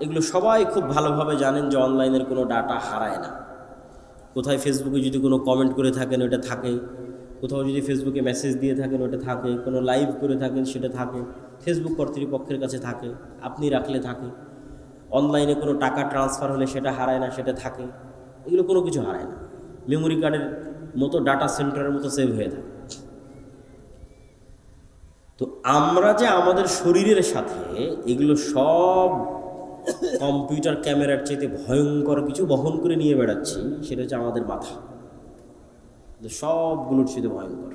এগুলো সবাই খুব ভালোভাবে জানেন যে অনলাইনের কোনো ডাটা হারায় না। কোথায় ফেসবুকে যদি কোনো কমেন্ট করে থাকেন ওটা থাকে, কোথাও যদি ফেসবুকে মেসেজ দিয়ে থাকেন ওটা থাকে, কোনো লাইভ করে থাকেন সেটা থাকে, ফেসবুক কর্তৃপক্ষের কাছে থাকে, আপনি রাখলে থাকে। অনলাইনে কোনো টাকা ট্রান্সফার হলে সেটা হারায় না, সেটা থাকে। এগুলো কোনো কিছু হারায় না, মেমোরি কার্ডের মতো ডাটা সেন্টারের মতো সেভ হয়ে থাকে। তো আমরা যে আমাদের শরীরের সাথে এগুলো সব কম্পিউটার ক্যামেরার চাইতে ভয়ঙ্কর কিছু বহন করে নিয়ে বেড়াচ্ছি, সেটা হচ্ছে আমাদের মাথা। সবগুলোর সাথে ভয়ঙ্কর।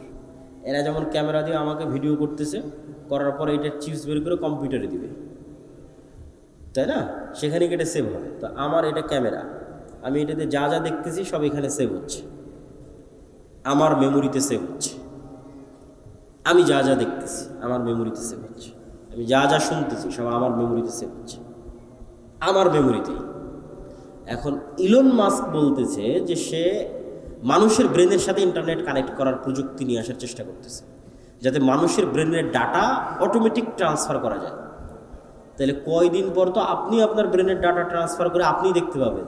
এরা যেমন ক্যামেরা দিয়ে আমাকে ভিডিও করতেছে, করার পর এটা চিপস বের করে কম্পিউটারে দিবে, তাই না? সেখানে এটা সেভ হবে। তো আমার এটা ক্যামেরা, আমি এটাতে যা যা দেখতেছি সব এখানে সেভ হচ্ছে, আমার মেমোরিতে সেভ হচ্ছে। আমি যা যা দেখতেছি আমার মেমোরিতে সেভ হচ্ছে, আমি যা যা শুনতেছি সব আমার মেমোরিতে সেভ হচ্ছে, আমার মেমোরিতেই। এখন ইলন মাস্ক বলতেছে যে সে মানুষের ব্রেনের সাথে ইন্টারনেট কানেক্ট করার প্রযুক্তি নিয়ে আসার চেষ্টা করতেছে, যাতে মানুষের ব্রেনের ডাটা অটোমেটিক ট্রান্সফার করা যায়। তাহলে কয়দিন পর তো আপনি আপনার ব্রেনের ডাটা ট্রান্সফার করে আপনি দেখতে পাবেন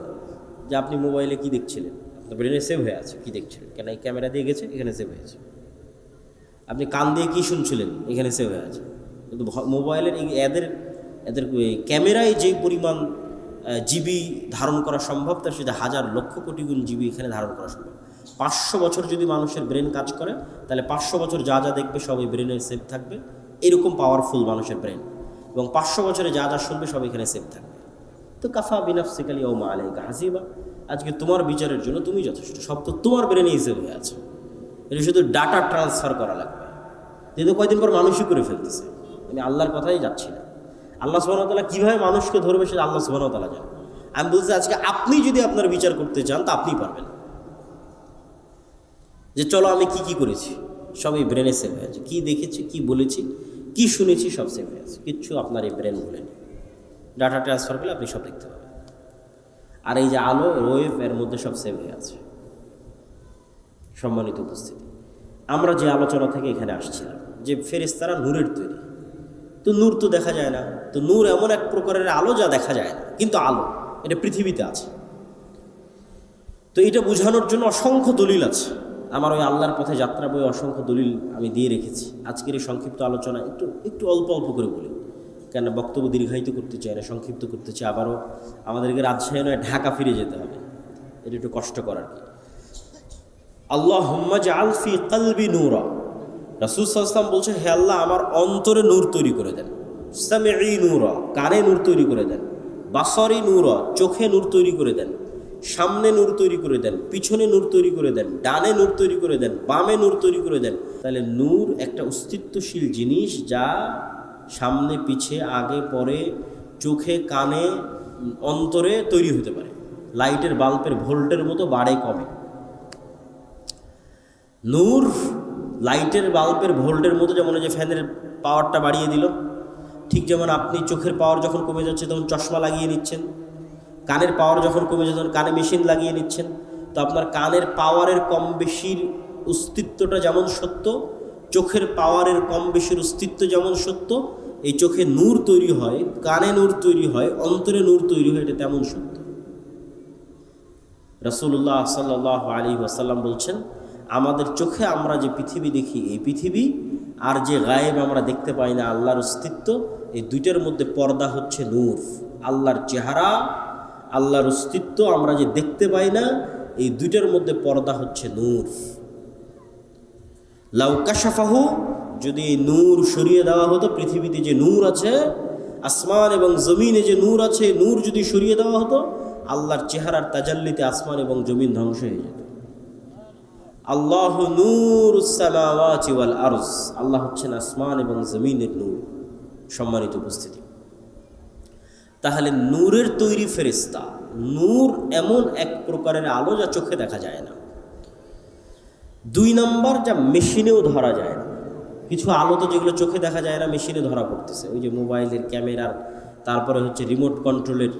যে আপনি মোবাইলে কি দেখছিলেন, আপনার ব্রেনে সেভ হয়ে আছে কি দেখছিলেন, কেন এই ক্যামেরা দিয়ে গেছে এখানে সেভ হয়েছে। আপনি কান দিয়ে কী শুনছিলেন এখানে সেভ হয়ে আছে। কিন্তু মোবাইলের এদের ক্যামেরায় যেই পরিমাণ জিবি ধারণ করা সম্ভব, তার সাথে হাজার লক্ষ কোটি গুণ জিবি এখানে ধারণ করা সম্ভব। 500 বছর যদি মানুষের ব্রেন কাজ করে, তাহলে 500 বছর যা যা দেখবে সব এই ব্রেনে সেভ থাকবে। এরকম পাওয়ারফুল মানুষের ব্রেন, এবং 500 বছরে যা যা শুনবে সব এখানে সেভ থাকবে। তো কাফা বিনাফসিকা ইয়াউমা আলাইকা হাসিবা, আজকে তোমার বিচারের জন্য তুমি যথেষ্ট, সব তো তোমার ব্রেনেই সেভ হয়ে আছে। এটা শুধু ডাটা ট্রান্সফার করা লাগবে, যেহেতু কয়দিন পর মানুষই করে ফেলতেছে। আমি আল্লাহর কথাই যাচ্ছি না। আল্লাহ সুবহানাহু ওয়া তাআলা কীভাবে মানুষকে ধরবে সেটা আল্লাহ সুবহানাহু ওয়া তাআলা জানেন। আমি বলছি আজকে আপনি যদি আপনার বিচার করতে চান তা আপনিই পারবেন, যে চলো আমি কি কি করেছি সব এই ব্রেনে সেভ হয়ে আছে, কী দেখেছি, কি বলেছি, কি শুনেছি, সব সেভ হয়ে আছে। কিচ্ছু আপনার এই ব্রেন ভুলেনি। ডাটা ট্রান্সফার করলে আপনি সব দেখতে পাবেন। আর এই যে আলো ওয়েভ, এর মধ্যে সব সেভ হয়ে আছে। সম্মানিত উপস্থিতি, আমরা যে আলোচনা থেকে এখানে আসছিলাম যে ফেরেশতারা নূরের তৈরি, তো নূর তো দেখা যায় না। তো নূর এমন এক প্রকারের আলো যা দেখা যায় না, কিন্তু আলো এটা পৃথিবীতে আছে। তো এটা বোঝানোর জন্য অসংখ্য দলিল আছে। আমার ওই আল্লাহর পথে যাত্রা বই অসংখ্য দলিল আমি দিয়ে রেখেছি। আজকের এই সংক্ষিপ্ত আলোচনা একটু অল্প অল্প করে বলি, কেন বক্তব্য দীর্ঘায়িত করতে চাই না, সংক্ষিপ্ত করতে চাই। আবারও আমাদেরকে রাজশাহী নয় ঢাকা ফিরে যেতে হবে, এটা একটু কষ্টকর আর কি। আল্লাহুম্মা জাআল ফি কলবি নূরা, রাসূল সাল্লাল্লাহু আলাইহি ওয়াসাল্লাম বলছে, হে আল্লাহ আমার অন্তরে নূর তৈরি করে দেন। সামিঈ নূরা, কানে নূর তৈরি করে দেন। বাসরি নূরা, চোখে নূর তৈরি করে দেন। সামনে নূর তৈরি করে দেন, পিছনে নূর তৈরি করে দেন, ডানে নূর তৈরি করে দেন, বামে নূর তৈরি করে দেন, তাহলে নূর একটা অস্তিত্বশীল জিনিস যা সামনে পিছে আগে পরে চোখে কানে অন্তরে তৈরি হতে পারে। লাইটের বাল্বের ভোল্টের মতো বাড়ে কমে। নূর লাইটের বাল্বের ভোল্টের মতো, যেমন যে ফ্যানের পাওয়ারটা বাড়িয়ে দিল, ঠিক যেমন আপনি চোখের পাওয়ার যখন কমে যাচ্ছে তখন চশমা লাগিয়ে নিচ্ছেন, কানের পাওয়ার যখন কমে যাচ্ছে তখন কানে মেশিন লাগিয়ে নিচ্ছেন। তো আপনার কানের পাওয়ারের কম বেশির অস্তিত্বটা যেমন সত্য, চোখের পাওয়ারের কম বেশির অস্তিত্ব যেমন সত্য, এই চোখে নূর তৈরি হয়, কানে নূর তৈরি হয়, অন্তরে নূর তৈরি হয়, এটা তেমন সত্য। রাসূলুল্লাহ সাল্লাল্লাহু আলাইহি ওয়াসাল্লাম বলছেন, আমাদের চোখে আমরা যে পৃথিবী দেখি, এই পৃথিবী আর যে গায়েব আমরা দেখতে পাই না আল্লাহর অস্তিত্ব, এই দুইটার মধ্যে পর্দা হচ্ছে নূর। আল্লাহর চেহারা, আল্লাহর অস্তিত্ব আমরা যে দেখতে পাই না, এই দুইটার মধ্যে পর্দা হচ্ছে নূর। লাউ কাশাফাহু, যদি এই নূর সরিয়ে দেওয়া হতো, পৃথিবীতে যে নূর আছে, আসমান এবং জমিনে যে নূর আছে, নূর যদি সরিয়ে দেওয়া হতো, আল্লাহর চেহারার তাজাল্লিতে আসমান এবং জমিন ধ্বংস হয়ে যেত। আল্লাহু নূরুস সামাওয়াতি ওয়াল আরজ, আল্লাহ হচ্ছেন আসমান এবং জমিনের নূর। সম্মানিত উপস্থিতি, তাহলে নূরের তৈরি ফেরেশতা। নূর এমন এক প্রকারের আলো যা চোখে দেখা যায় না। 2 নম্বর, যা মেশিনেও ধরা যায় না। কিছু আলো তো যেগুলো চোখে দেখা যায় না, মেশিনে ধরা পড়তেছে, ওই যে মোবাইলের ক্যামেরার, তারপরে হচ্ছে রিমোট কন্ট্রোলের।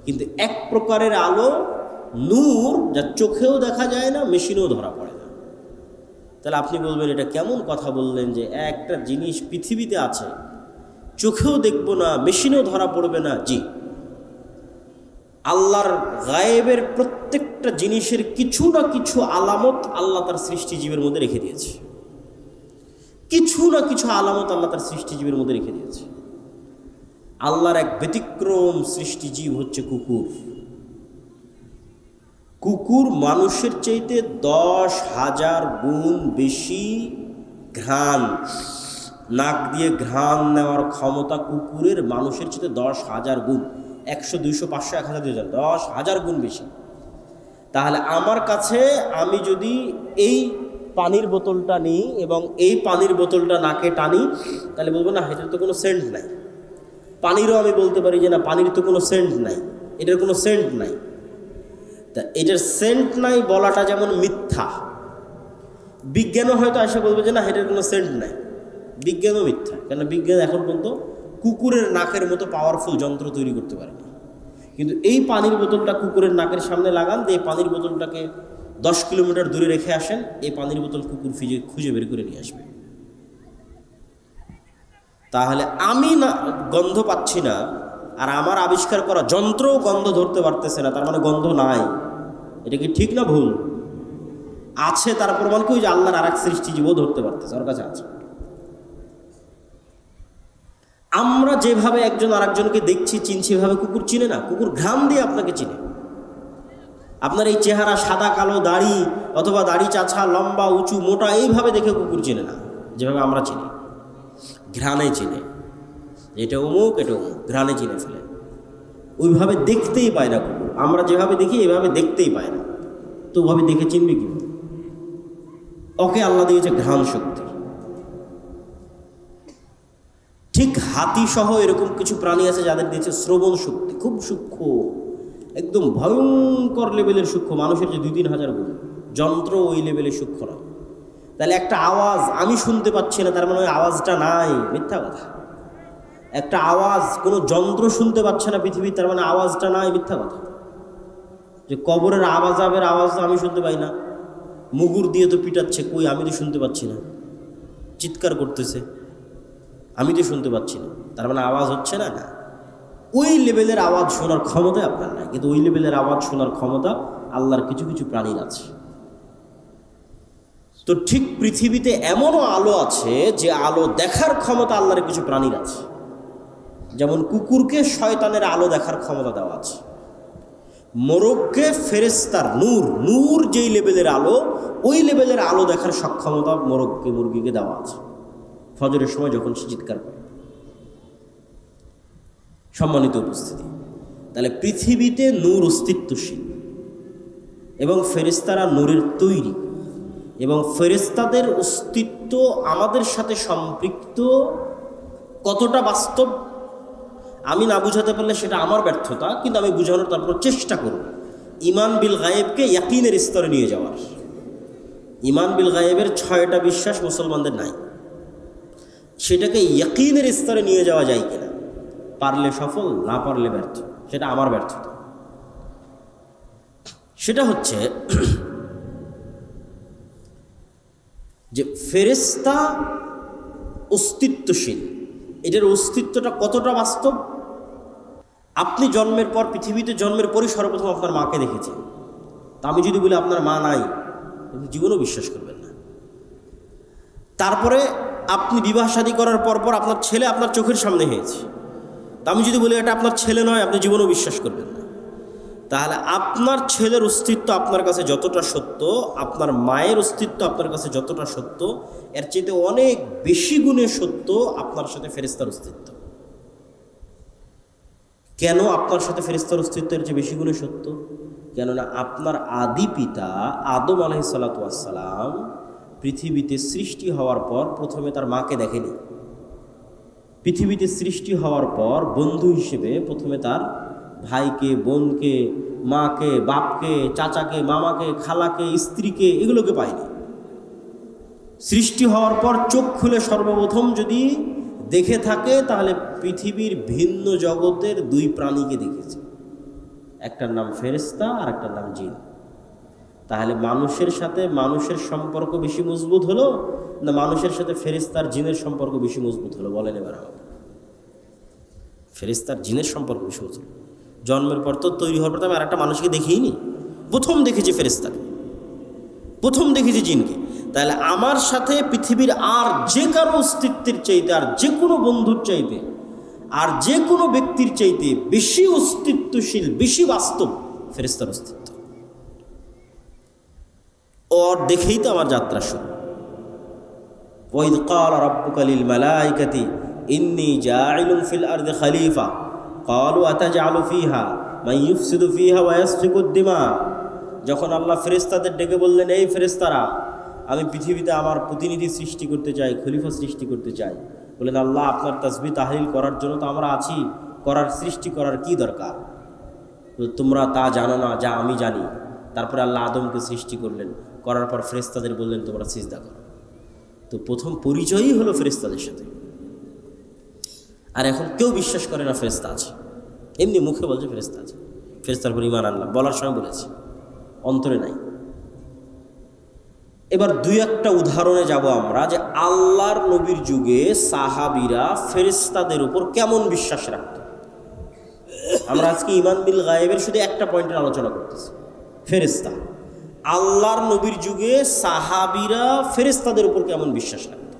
কিন্তু এক প্রকারের আলো নূর যা চোখেও দেখা যায় না, মেশিনেও ধরা পড়ে না। তাহলে আপনি বলবেন, এটা কেমন কথা বললেন যে একটা জিনিস পৃথিবীতে আছে, চোখেও দেখব না, মেশিনেও ধরা পড়বে না? জি, আল্লাহর গায়েবের প্রত্যেকটা জিনিসের কিছু না কিছু আলামত আল্লাহ তার সৃষ্টিজীবের মধ্যে রেখে দিয়েছে। কিছু না কিছু আলামত আল্লাহ তার সৃষ্টিজীবের মধ্যে রেখে দিয়েছে। আল্লাহর এক ব্যতিক্রম সৃষ্টিজীব হচ্ছে কুকুর। কুকুর মানুষের চাইতে 10,000 গুণ বেশি ঘ্রাণ, নাক দিয়ে ঘ্রাণ নেওয়ার ক্ষমতা কুকুরের মানুষের চাইতে 10,000 গুণ। 100, 200, 500, 1000, 2000, 10,000 গুণ বেশি। তাহলে আমার কাছে, আমি যদি এই পানির বোতলটা নিই এবং এই পানির বোতলটা নাকে টানি, তাহলে বলবো না এটার তো কোনো সেন্ট নাই। পানিরও আমি বলতে পারি যে না, পানির তো কোনো সেন্ট নাই, এটার কোনো সেন্ট নাই। তা এটার সেন্ট নাই বলাটা যেমন মিথ্যা, বিজ্ঞানও হয়তো এসে বলবে যে না এটার কোনো সেন্ট নাই। বিজ্ঞানও মিথ্যা, কেন বিজ্ঞান এখন পর্যন্ত কুকুরের নাকের মতো পাওয়ারফুল যন্ত্র তৈরি করতে পারেনি। কিন্তু এই পানির বোতলটা কুকুরের নাকের সামনে লাগান, দিয়ে পানির বোতলটাকে 10 কিলোমিটার দূরে রেখে আসেন, এই পানির বোতল কুকুর খুঁজে বের করে নিয়ে আসবে। তাহলে আমি না গন্ধ পাচ্ছি না, আর আমার আবিষ্কার করা যন্ত্রও গন্ধ ধরতে পারতেছে না, তার মানে গন্ধ নাই। এটা কি ঠিক না ভুল? আছে, তার প্রমাণ কি? যে আল্লাহর আর এক সৃষ্টিজীবও ধরতে পারতেছে, ওর কাছে আছে। আমরা যেভাবে একজন আরেকজনকে দেখছি, চিনছি, এভাবে কুকুর চিনে না। কুকুর ঘ্রাণ দিয়ে আপনাকে চিনে। আপনার এই চেহারা, সাদা কালো দাড়ি, অথবা দাড়ি চাছা, লম্বা উঁচু মোটা, এইভাবে দেখে কুকুর চিনে না, যেভাবে আমরা চিনি। ঘ্রাণে চিনে, এটা অমুক, এটা অমুক, ঘ্রাণে চিনে ফেলে। ওইভাবে দেখতেই পায় না কুকুর। আমরা যেভাবে দেখি এভাবে দেখতেই পায় না, তো ওভাবে দেখে চিনবে কি? ওকে আল্লাহ দিয়েছে ঘ্রাণ শক্তি। ঠিক হাতি সহ এরকম কিছু প্রাণী আছে যাদের দিয়েছে শ্রবণ শক্তি, খুব সূক্ষ্ম, একদম ভয়ঙ্কর লেভেলের সূক্ষ্ম, মানুষের যে 2-3 হাজার গুণ। যন্ত্র ওই লেভেলের সূক্ষ্ম নয়। তাহলে একটা আওয়াজ আমি শুনতে পাচ্ছি না, তার মানে ওই আওয়াজটা নাই, মিথ্যা কথা। একটা আওয়াজ কোনো যন্ত্র শুনতে পাচ্ছে না পৃথিবীর, তার মানে আওয়াজটা নাই, মিথ্যা কথা। যে কবরের আওয়াজ তো আমি শুনতে পাই না, মুগুর দিয়ে তো পিটাচ্ছে, কই আমি তো শুনতে পাচ্ছি না, চিৎকার করতেছে, আমি তো শুনতে পাচ্ছি না, তার মানে আওয়াজ হচ্ছে না। না, ওই লেভেলের আওয়াজ শোনার ক্ষমতা আপনার নাই, কিন্তু ওই লেভেলের আওয়াজ শোনার ক্ষমতা আল্লাহর কিছু কিছু প্রাণীর আছে। তো ঠিক পৃথিবীতে এমনও আলো আছে যে আলো দেখার ক্ষমতা আল্লাহর কিছু প্রাণীর আছে। যেমন কুকুরকে শয়তানের আলো দেখার ক্ষমতা দেওয়া আছে, মোরগকে ফেরেশতার নূর যেই লেভেলের আলো, ওই লেভেলের আলো দেখার সক্ষমতা মুরগিকে দেওয়া আছে ফজরের সময় যখন সে চিৎকার করে। সম্মানিত উপস্থিতি, তাহলে পৃথিবীতে নূর অস্তিত্বশীল। এবং ফেরেশতারা নূরের তৈরি, এবং ফেরেশতাদের অস্তিত্ব আমাদের সাথে সম্পৃক্ত কতটা বাস্তব আমি না বুঝাতে পারলে সেটা আমার ব্যর্থতা, কিন্তু আমি বুঝানোর তারপর চেষ্টা করব। ঈমান বিল গায়েবকে ইয়াকিনের স্তরে নিয়ে যাওয়ার। ঈমান বিল গায়েবের 6টা বিশ্বাস মুসলমানদের নাই, সেটাকে ইয়াকিনের স্তরে নিয়ে যাওয়া যায় কিনা, পারলে সফল, না পারলে ব্যর্থ, সেটা আমার ব্যর্থতা। সেটা হচ্ছে যে ফেরেশতা অস্তিত্বশীল, এটার অস্তিত্বটা কতটা বাস্তব। আপনি জন্মের পর, পৃথিবীতে জন্মের পরই সর্বপ্রথম আপনার মাকে দেখেছেন। তা আমি যদি বলি আপনার মা নাই, কিন্তু জীবনও বিশ্বাস করবেন না। তারপরে আপনি বিবাহ শাদী করার পর আপনার ছেলে আপনার চোখের সামনে হয়েছে, তা আমি যদি বলি এটা আপনার ছেলে নয়, আপনি জীবনও বিশ্বাস করবেন না। তাহলে আপনার ছেলের অস্তিত্ব আপনার কাছে যতটা সত্য, আপনার মায়ের অস্তিত্ব আপনার কাছে যতটা সত্য, এর চাইতে অনেক বেশি গুণে সত্য আপনার সাথে ফেরেশতার অস্তিত্ব। কেন আপনার সাথে ফেরেশতার অস্তিত্বের চেয়ে বেশি গুণে সত্য? কেননা আপনার আদি পিতা আদম আলাইহিস সালাতু ওয়াস সালাম পৃথিবীতে সৃষ্টি হওয়ার পর প্রথমে তার মাকে দেখেনি। পৃথিবীতে সৃষ্টি হওয়ার পর বন্ধু হিসেবে প্রথমে তার ভাইকে, বোনকে, মাকে, বাপকে, চাচাকে, মামাকে, খালাকে, স্ত্রীকে, এগুলোকে পায়নি। সৃষ্টি হওয়ার পর চোখ খুলে সর্বপ্রথম যদি দেখে থাকে তাহলে পৃথিবীর ভিন্ন জগতের 2 প্রাণীকে দেখেছে, একটার নাম ফেরেশতা আর একটার নাম জিন। তাহলে মানুষের সাথে মানুষের সম্পর্ক বেশি মজবুত হলো না মানুষের সাথে ফেরেশতার জিনের সম্পর্ক বেশি মজবুত হলো? বলেন এবার আমাকে। ফেরেশতার জিনের সম্পর্ক বেশি মজবুত। জন্মের পর তো, তৈরি হওয়ার পর তো আমি আর একটা মানুষকে দেখিনি, প্রথম দেখেছি ফেরেশতাকে, প্রথম দেখেছি জিনকে। তাহলে আমার সাথে পৃথিবীর আর যে কারো অস্তিত্বের চাইতে, আর যে কোনো বন্ধুর চাইতে, আর যে কোনো ব্যক্তির চাইতে বেশি অস্তিত্বশীল, বেশি বাস্তব ফেরেশতার অস্তিত্ব। ওর দেখেই তো আমার যাত্রা শুরু। ওয়াইদ ক্বালা রাব্বুকা লিল মালাইকাতি ইন্নী জাইলুন ফিল আরদি খলিফা ক্বালু আতাজআলু ফিহা মান ইউফসিদু ফিহা ওয়া ইয়াসফিকুদ দিমা। যখন আল্লাহ ফেরেশতাদের ডেকে বললেন, এই ফেরেশতারা, আমি পৃথিবীতে আমার প্রতিনিধি সৃষ্টি করতে চাই, খলিফা সৃষ্টি করতে চাই। বললেন, আল্লাহ আপনার তাসবিহ তাহলিল করার জন্য তো আমরা আছি, করার, সৃষ্টি করার কি দরকার? তোমরা তা জানো না যা আমি জানি। তারপরে আল্লাহ আদমকে সৃষ্টি করলেন, করার পর ফেরেশতাদের বললেন তোমরা সিজদা করো। তো প্রথম পরিচয়ই হলো ফেরেশতাদের সাথে। আর এখন কেউ বিশ্বাস করে না ফেরেশতা আছে, এমনি মুখে বলছে ফেরেশতা আছে, ফেরেশতার উপর ঈমান আনলাম, বলার সময় বলেছি, অন্তরে নাই। এবার 2-1টা উদাহরণে যাব আমরা, যে আল্লাহর নবীর যুগে সাহাবীরা ফেরেশতাদের উপর কেমন বিশ্বাস রাখত। আমরা আজকে ঈমান বিল গায়েবের শুধু একটা পয়েন্টের আলোচনা করতেছি, ফেরেশতা। আল্লাহর নবীর যুগে সাহাবীরা ফেরেশতাদের উপর কেমন বিশ্বাস রাখত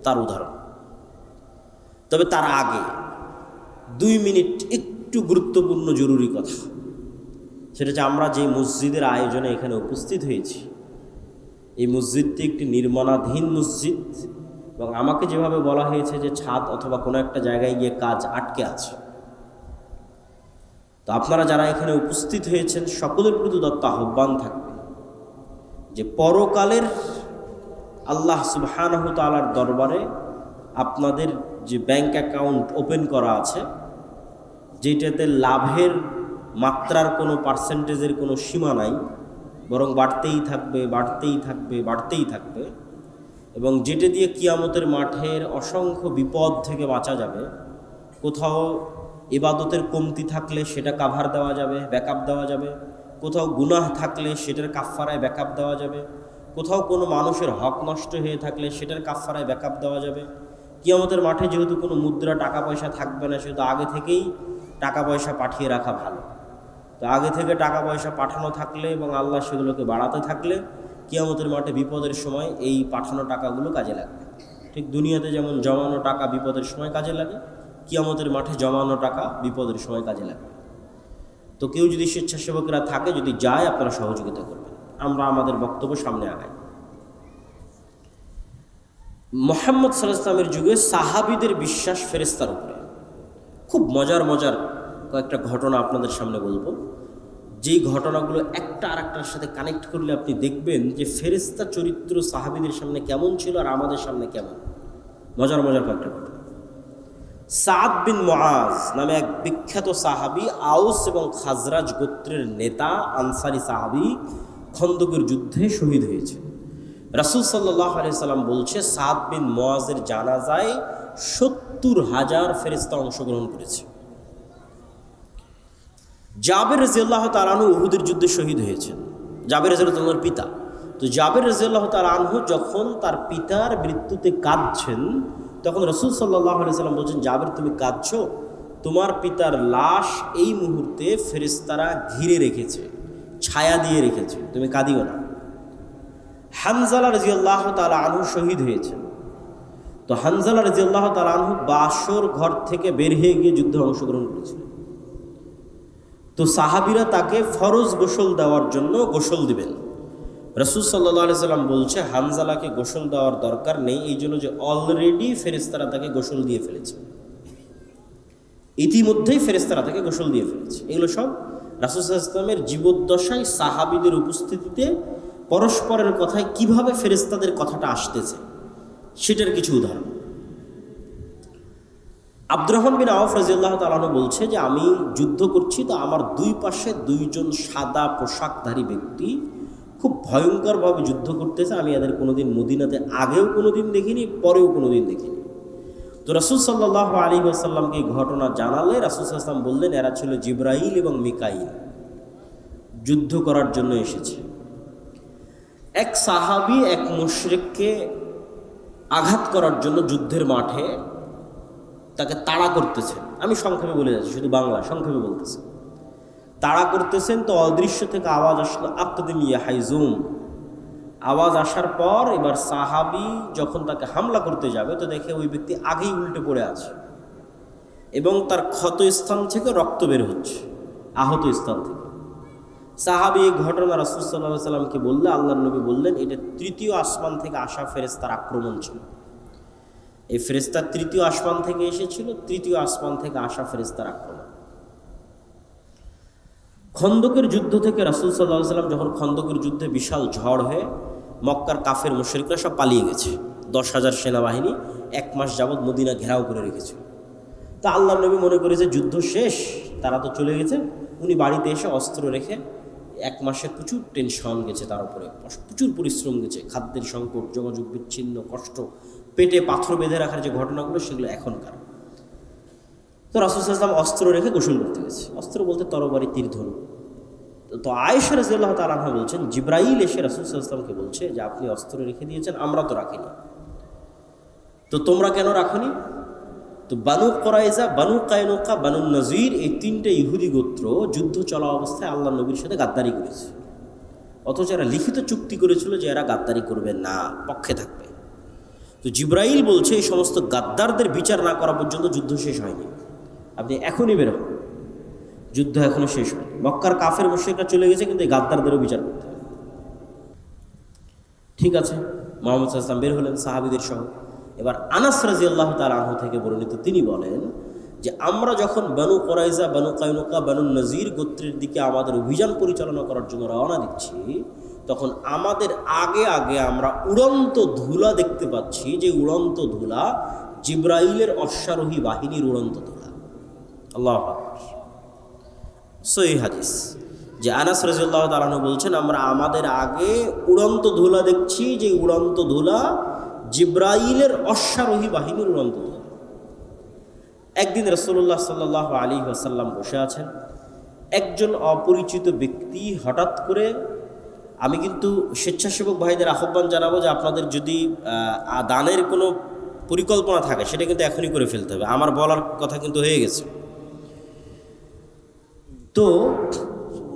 তার উদাহরণ। তবে তার আগে 2 মিনিট একটু গুরুত্বপূর্ণ জরুরি কথা, সেটা হচ্ছে আমরা যে মসজিদের আয়োজনে এখানে উপস্থিত হয়েছি, এই মসজিদটি একটি নির্মাণাধীন মসজিদ, এবং আমাকে যেভাবে বলা হয়েছে যে ছাদ অথবা কোনো একটা জায়গায় গিয়ে কাজ আটকে আছে। তো আপনারা যারা এখানে উপস্থিত হয়েছেন সকলের প্রতি দত্ত আহ্বান থাকবে যে পরকালের আল্লাহ সুবহানাহু তাআলার দরবারে আপনাদের যে ব্যাংক অ্যাকাউন্ট ওপেন করা আছে, যেটাতে লাভের মাত্রার কোনো পার্সেন্টেজের কোনো সীমা নাই, বরং বাড়তেই থাকবে, বাড়তেই থাকবে, বাড়তেই থাকবে, এবং যেটা দিয়ে কিয়ামতের মাঠের অসংখ্য বিপদ থেকে বাঁচা যাবে। কোথাও ইবাদতের কমতি থাকলে সেটা কাভার দেওয়া যাবে, ব্যাকআপ দেওয়া যাবে। কোথাও গুনাহ থাকলে সেটার কাফফারায় ব্যাকআপ দেওয়া যাবে। কোথাও কোনো মানুষের হক নষ্ট হয়ে থাকলে সেটার কাফফারায় ব্যাকআপ দেওয়া যাবে। কিয়ামতের মাঠে যেহেতু কোনো মুদ্রা, টাকা পয়সা থাকবে না, সেহেতু আগে থেকেই টাকা পয়সা পাঠিয়ে রাখা ভালো। তো আগে থেকে টাকা পয়সা পাঠানো থাকলে এবং আল্লাহ সেগুলোকে বাড়াতে থাকলে কিয়ামতের মাঠে বিপদের সময় এই পাঠানো টাকাগুলো কাজে লাগবে। ঠিক দুনিয়াতে যেমন জমানো টাকা বিপদের সময় কাজে লাগে, কিয়ামতের মাঠে জমানো টাকা বিপদের সময় কাজে লাগবে। তো কেউ যদি স্বেচ্ছাসেবকরা থাকে, যদি যায়, আপনারা সহযোগিতা করবেন। আমরা আমাদের বক্তব্য সামনে আগাই। মুহাম্মদ সাল্লাল্লাহু আলাইহি ওয়াসাল্লামের যুগে সাহাবীদের বিশ্বাস ফেরেশতার উপরে। খুব মজার কয়েকটা ঘটনা আপনাদের সামনে বলবো, যেই ঘটনাগুলো একটা আর একটার সাথে কানেক্ট করলে আপনি দেখবেন যে ফেরেশতা চরিত্র সাহাবীদের সামনে কেমন ছিল আর আমাদের সামনে কেমন। মজার মজার কয়েকটা ঘটনা। সাদ বিন মুআজ নামে এক বিখ্যাত সাহাবী, আউস এবং খাজরাজ গোত্রের নেতা, আনসারী সাহাবী, খন্দকের যুদ্ধে শহীদ হয়েছে। রাসূল সাল্লাল্লাহু আলাইহি সাল্লাম বলছে সাদ বিন মুআজের জানাজায় ৭০,০০০ ফেরেশতা অংশগ্রহণ করেছে। জাবের রাদিয়াল্লাহু তাআলা আনহু উহুদের যুদ্ধে শহীদ হয়েছেন। জাবের রাদিয়াল্লাহু তাআলার পিতা। তো জাবের রাদিয়াল্লাহু তাআলা আনহু যখন তার পিতার মৃত্যুতে কাঁদছেন, তখন রাসূল সাল্লাল্লাহু আলাইহি সাল্লাম বলছেন, জাবের তুমি কাঁদছো? তোমার পিতার লাশ এই মুহূর্তে ফেরেশতারা ঘিরে রেখেছে, ছায়া দিয়ে রেখেছে, তুমি কাঁদিও না। হানজালা রাদিয়াল্লাহু তাআলা আনহু শহীদ হয়েছেন। তো হানজালা রাদিয়াল্লাহু তাআলা আনহু বাসর ঘর থেকে বের হয়ে গিয়ে যুদ্ধে অংশগ্রহণ করেছিলেন। তো সাহাবীরা তাকে ফরজ গোসল দেওয়ার জন্য গোসল দিবেন। রাসূল সাল্লাল্লাহু আলাইহি সাল্লাম বলছে হানজালাকে গোসল দেওয়ার দরকার নেই, এই জন্য যে অলরেডি ফেরেশতারা তাকে গোসল দিয়ে ফেলেছে, ইতিমধ্যেই ফেরেশতারা তাকে গোসল দিয়ে ফেলেছে। এগুলো সব রাসূল সাল্লাল্লাহু আলাইহি ওয়াসাল্লামের জীবদ্দশায় সাহাবীদের উপস্থিতিতে পরস্পরের কথায় কিভাবে ফেরেশতাদের কথাটা আসতেছে সেটার কিছু উদাহরণ। আব্দুর রহমান বিন আওফ রাদিয়াল্লাহু তাআলা আনহু বলছে যে আমি যুদ্ধ করছি, তো আমার দুই পাশে দুইজন সাদা পোশাকধারী ব্যক্তি খুব ভয়ঙ্করভাবে যুদ্ধ করতেছে। আমি এদের কোনোদিন মদিনাতে আগেও কোনোদিন দেখিনি, পরেও কোনোদিন দেখিনি। তো রাসূল সাল্লাল্লাহু আলাইহি ওয়াসাল্লামকে এই ঘটনা জানালে রাসূল সাল্লাল্লাহু আলাইহি ওয়াসাল্লাম বললেন এরা ছিল জিবরাইল এবং মিকাইল, যুদ্ধ করার জন্য এসেছে। এক সাহাবী এক মুশরিককে আঘাত করার জন্য যুদ্ধের মাঠে তাকে তাড়া করতেছেন। আমি সংক্ষেপে বলে যাচ্ছি, শুধু বাংলা সংক্ষেপে বলতেছি। তাড়া করতেছেন, তো অদৃশ্য থেকে আওয়াজ আসলো আকদিম ইয়া হাইজুম। আওয়াজ আসার পর এবার সাহাবী যখন তাকে হামলা করতে যাবে, তো দেখে ওই ব্যক্তি আগেই উল্টে পড়ে আছে এবং তার ক্ষত স্থান থেকে রক্ত বের হচ্ছে, আহত স্থান থেকে। সাহাবী এই ঘটনা রাসূল সাল্লাল্লাহু আলাইহি সাল্লামকে বললে আল্লাহর নবী বললেন এটা তৃতীয় আসমান থেকে আসা ফেরেশতার আক্রমণ ছিল। এই ফেরেশতা তৃতীয় আসমান থেকে এসেছিল, তৃতীয় আসমান থেকে আসা ফেরেশতার আক্রমণ। খন্দকের যুদ্ধ থেকে রাসূল সাল্লাল্লাহু আলাইহি সাল্লাম যখন খন্দকের যুদ্ধে বিশাল ঝড় হয়ে মক্কার কাফের মুশরিকরা সব পালিয়ে গেছে, 10,000 সেনাবাহিনী 1 মাস যাবৎ মদিনা ঘেরাও করে রেখেছিল। তা আল্লাহর নবী মনে করে যে যুদ্ধ শেষ, তারা তো চলে গেছে। উনি বাড়িতে এসে অস্ত্র রেখে 1 মাসে প্রচুর টেনশন গেছে, তার উপরে প্রচুর পরিশ্রম গেছে, খাদ্যের সংকট, যোগাযোগ বিচ্ছিন্ন, কষ্ট, পেটে পাথর বেঁধে রাখার যে ঘটনাগুলো সেগুলো এখনকার। তো রাসূল সাল্লাল্লাহু আলাইহি ওয়াসাল্লাম অস্ত্র রেখে গোসল করতে গেছে। অস্ত্র বলতে তরবারি, তীর ধনুক। তো আয়েশা রাদিয়াল্লাহু তাআলা আনহা বলছেন জিবরাইল এসে রাসূল সাল্লাল্লাহু আলাইহি ওয়াসাল্লামকে বলছে যে আপনি অস্ত্র রেখে দিয়েছেন, আমরা তো রাখিনি, তো তোমরা কেন রাখনি? তো বানু কুরাইজা, বানু কায়নুকা, বানু নজির এই 3টে ইহুদি গোত্র যুদ্ধ চলা অবস্থায় আল্লাহ নবীর সাথে গাদ্দারি করেছে, অথচ এরা লিখিত চুক্তি করেছিল যে এরা গাদ্দারি করবে না, পক্ষে থাকবে। তো জিবরাইল বলছে এই সমস্ত গাদ্দারদের বিচার না করা পর্যন্ত যুদ্ধ শেষ হয়নি, আপনি এখনই বের হন, যুদ্ধ এখনো শেষ হয়নি। মক্কার কাফের মুশরিকরা চলে গেছে, কিন্তু এই গাদ্দারদেরও বিচার করতে হবে। ঠিক আছে, মুহাম্মদ সাল্লাল্লাহু আলাইহি ওয়াসাল্লাম বের হলেন সাহাবীদের সহ। এবার আনাস রাদিয়াল্লাহু তাআলা আনহু থেকে বর্ণিত, তিনি বলেন যে আমরা যখন বানু কুরাইজা, বানু কায়নুকা, বানু নজির গোত্রের দিকে আমাদের অভিযান পরিচালনা করার জন্য রওনা দিচ্ছি, তখন আমাদের আগে আগে আমরা উড়ন্ত ধুলা দেখতে পাচ্ছি, যে উড়ন্ত ধুলা জিবরাইলের অশ্বারোহী বাহিনীর উড়ন্ত ধুলা। আল্লাহু আকবার। সহিহ হাদিস যে আনাস রাদিয়াল্লাহু তাআলা আনহু বলছেন আমরা আমাদের আগে উড়ন্ত ধুলা দেখছি, যে উড়ন্ত ধুলা জিবরাইলের অশ্বারোহী বাহিনীর উড়ন্ত ধুলা। একদিন রাসূলুল্লাহ সাল্লাল্লাহু আলাইহি ওয়াসাল্লাম বসে আছেন, একজন অপরিচিত ব্যক্তি হঠাৎ করে, আমি কিন্তু স্বেচ্ছাসেবক ভাইদের আহ্বান জানাবো যে আপনাদের যদি দানের কোনো পরিকল্পনা থাকে সেটা কিন্তু এখনই করে ফেলতে হবে, আমার বলার কথা কিন্তু হয়ে গেছে। তো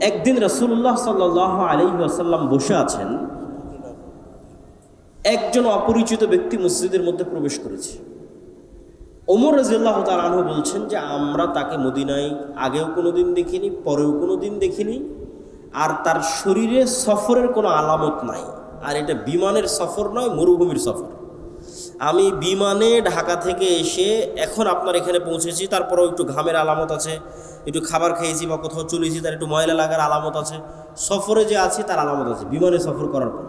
একদিন রাসূলুল্লাহ সাল্লাল্লাহু আলাইহি ওয়াসাল্লাম বসে আছেন, একজন অপরিচিত ব্যক্তি মসজিদের মধ্যে প্রবেশ করেছে। ওমর রাদিয়াল্লাহু তাআলা আনহু বলছেন যে আমরা তাকে মদিনায় আগেও কোনোদিন দেখিনি, পরেও কোনোদিন দেখিনি, আর তার শরীরে সফরের কোনো আলামত নাই, আর এটা বিমানের সফর নয়, মরুভূমির সফর। আমি বিমানে ঢাকা থেকে এসে এখন আপনার এখানে পৌঁছেছি, তারপরেও একটু ঘামের আলামত আছে, একটু খাবার খেয়েছি বা কোথাও চলেছি তার একটু ময়লা লাগার আলামত আছে, সফরে যে আছি তার আলামত আছে বিমানে সফর করার পর।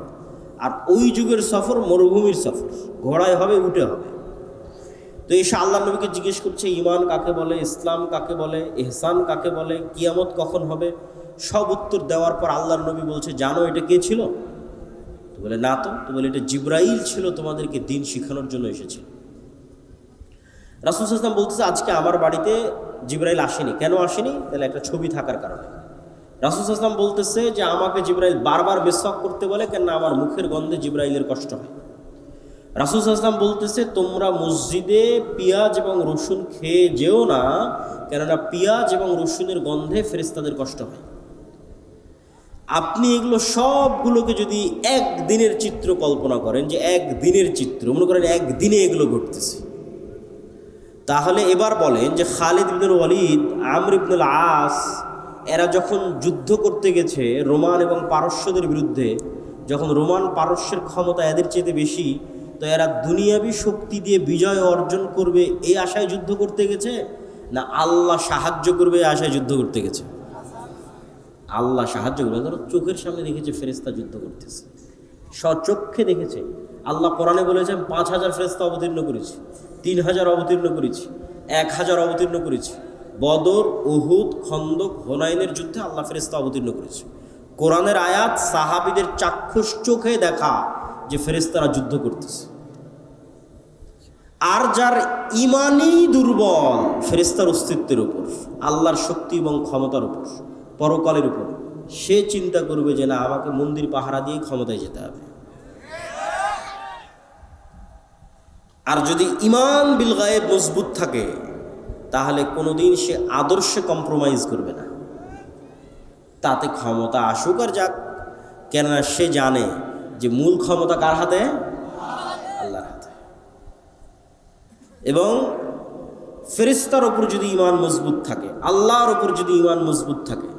আর ওই যুগের সফর মরুভূমির সফর, ঘোড়ায় হবে, উঠে হবে। তো এসে আল্লাহ নবীকে জিজ্ঞেস করছে ইমান কাকে বলে, ইসলাম কাকে বলে, ইহসান কাকে বলে, কিয়ামত কখন হবে, সব উত্তর দেওয়ার পর আল্লাহর নবী বলছে জানো এটা কে ছিল? তো বলে না। তো বলে এটা জিব্রাইল ছিল, তোমাদেরকে দিন শিখানোর জন্য এসেছিল। রাসূল সাল্লাল্লাহু আলাইহি ওয়াসাল্লাম বলতেছে আজকে আমার বাড়িতে জিব্রাইল আসেনি। কেন আসেনি? তাহলে একটা ছবি থাকার কারণে। রাসূল সাল্লাল্লাহু আলাইহি ওয়াসাল্লাম বলতেছে যে আমাকে জিব্রাইল বারবার মিসওয়াক করতে বলে, কেন আমার মুখের গন্ধে জিব্রাইলের কষ্ট হয়। রাসূল সাল্লাল্লাহু আলাইহি ওয়াসাল্লাম বলতেছে তোমরা মসজিদে পেঁয়াজ এবং রসুন খেয়ে যেও না, কেননা পেঁয়াজ এবং রসুনের গন্ধে ফেরেশতাদের কষ্ট হয়। আপনি এগুলো সবগুলোকে যদি একদিনের চিত্র কল্পনা করেন, যে একদিনের চিত্র মনে করেন একদিনে এগুলো ঘটতেছে, তাহলে এবার বলেন যে খালিদ ইবনুল ওয়ালিদ, আমর ইবনুল আস এরা যখন যুদ্ধ করতে গেছে রোমান এবং পারস্যদের বিরুদ্ধে, যখন রোমান পারস্যের ক্ষমতা এদের চেয়ে বেশি, তো এরা দুনিয়াবি শক্তি দিয়ে বিজয় অর্জন করবে এই আশায় যুদ্ধ করতে গেছে, না আল্লাহ সাহায্য করবে এই আশায় যুদ্ধ করতে গেছে? আল্লাহ সাহায্য করবে। ধরো চোখের সামনে দেখেছে ফেরেশতা যুদ্ধ করতেছে, স্বচক্ষে দেখেছে। আল্লাহ কোরআনে বলেছেন 5000 ফেরেশতা অবতীর্ণ করেছি, 3000 অবতীর্ণ করেছি, 1000 অবতীর্ণ করেছি। বদর, উহুদ, খন্দক, হুনাইনের যুদ্ধে আল্লাহ ফেরেশতা অবতীর্ণ করেছে। কোরআনের আয়াত সাহাবীদের চাক্ষুষ চোখে দেখা যে ফেরেশতারা যুদ্ধ করতেছে। আর যার ইমানই দুর্বল ফেরেশতার অস্তিত্বের উপর, আল্লাহর শক্তি এবং ক্ষমতার উপর, পরকালের উপর, সে চিন্তা করবে যে না আমাকে মন্দির পাহারা দিয়ে ক্ষমতায় যেতে হবে। আর যদি ইমান বিল গায়েব মজবুত থাকে তাহলে কোনোদিন সে আদর্শে কম্প্রোমাইজ করবে না, তাতে ক্ষমতা আসুক আর যাক, কেননা সে জানে যে মূল ক্ষমতা কার হাতে? আল্লাহর হাতে। এবং ফেরেশতার ওপর যদি ইমান মজবুত থাকে, আল্লাহর ওপর যদি ইমান মজবুত থাকে,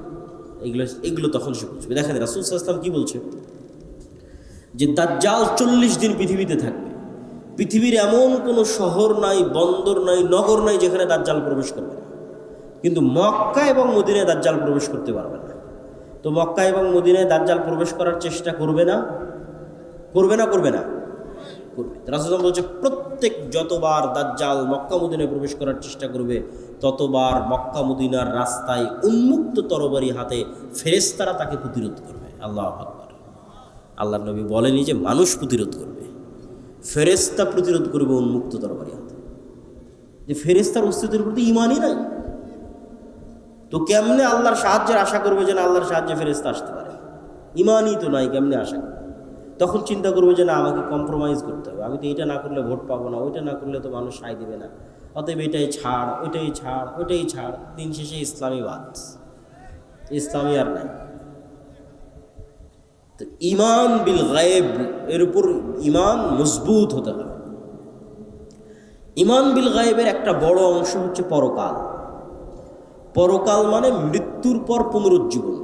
এগুলো তখন সে বুঝবে। দেখেন রাসূল সাল্লাল্লাহু আলাইহি ওয়াসাল্লাম কি বলছে, যে দাজ্জাল 40 দিন পৃথিবীতে থাকবে। পৃথিবীর এমন কোনো শহর নাই, বন্দর নাই, নগর নাই যেখানে দাজ্জাল প্রবেশ করবে না। কিন্তু মক্কা এবং মদিনায় দাজ্জাল প্রবেশ করতে পারবে না। তো মক্কা এবং মদিনায় দাজ্জাল প্রবেশ করার চেষ্টা করবে না? করবে। রাসূল বলছে প্রত্যেক যতবার দাজ্জাল মক্কা মদিনায় প্রবেশ করার চেষ্টা করবে, ততবার মক্কা মদিনার রাস্তায় উন্মুক্ত তরবারি হাতে ফেরেশতারা তাকে প্রতিরোধ করবে। আল্লাহু আকবার। আল্লাহর নবী বলেনি যে মানুষ প্রতিরোধ করবে, ফেরেশতা প্রতিরোধ করবে উন্মুক্ত তরবারি হাতে। যে ফেরেশতার অস্তিত্বের প্রতি ইমানই নাই, তো কেমনে আল্লাহর সাহায্যের আশা করবে যে না আল্লাহর সাহায্যে ফেরেশতা আসতে পারে? ইমানই তো নাই, কেমনে আশা করবে? তখন চিন্তা করবে যে না আমাকে কম্প্রোমাইজ করতে হবে, আমি তো এটা না করলে ভোট পাবো না, ওইটা না করলে তো মানুষ সায় দিবে না, অতএব এটাই ছাড়, ওইটাই ছাড়। দিন শেষে ইসলামীবাদ, ইসলামী আর নাই। তো ইমান বিল গায়েব, এর উপর ইমান মজবুত হতে হবে। ইমান বিল গায়েবের একটা বড় অংশ হচ্ছে পরকাল। পরকাল মানে মৃত্যুর পর পুনরুজ্জীবন।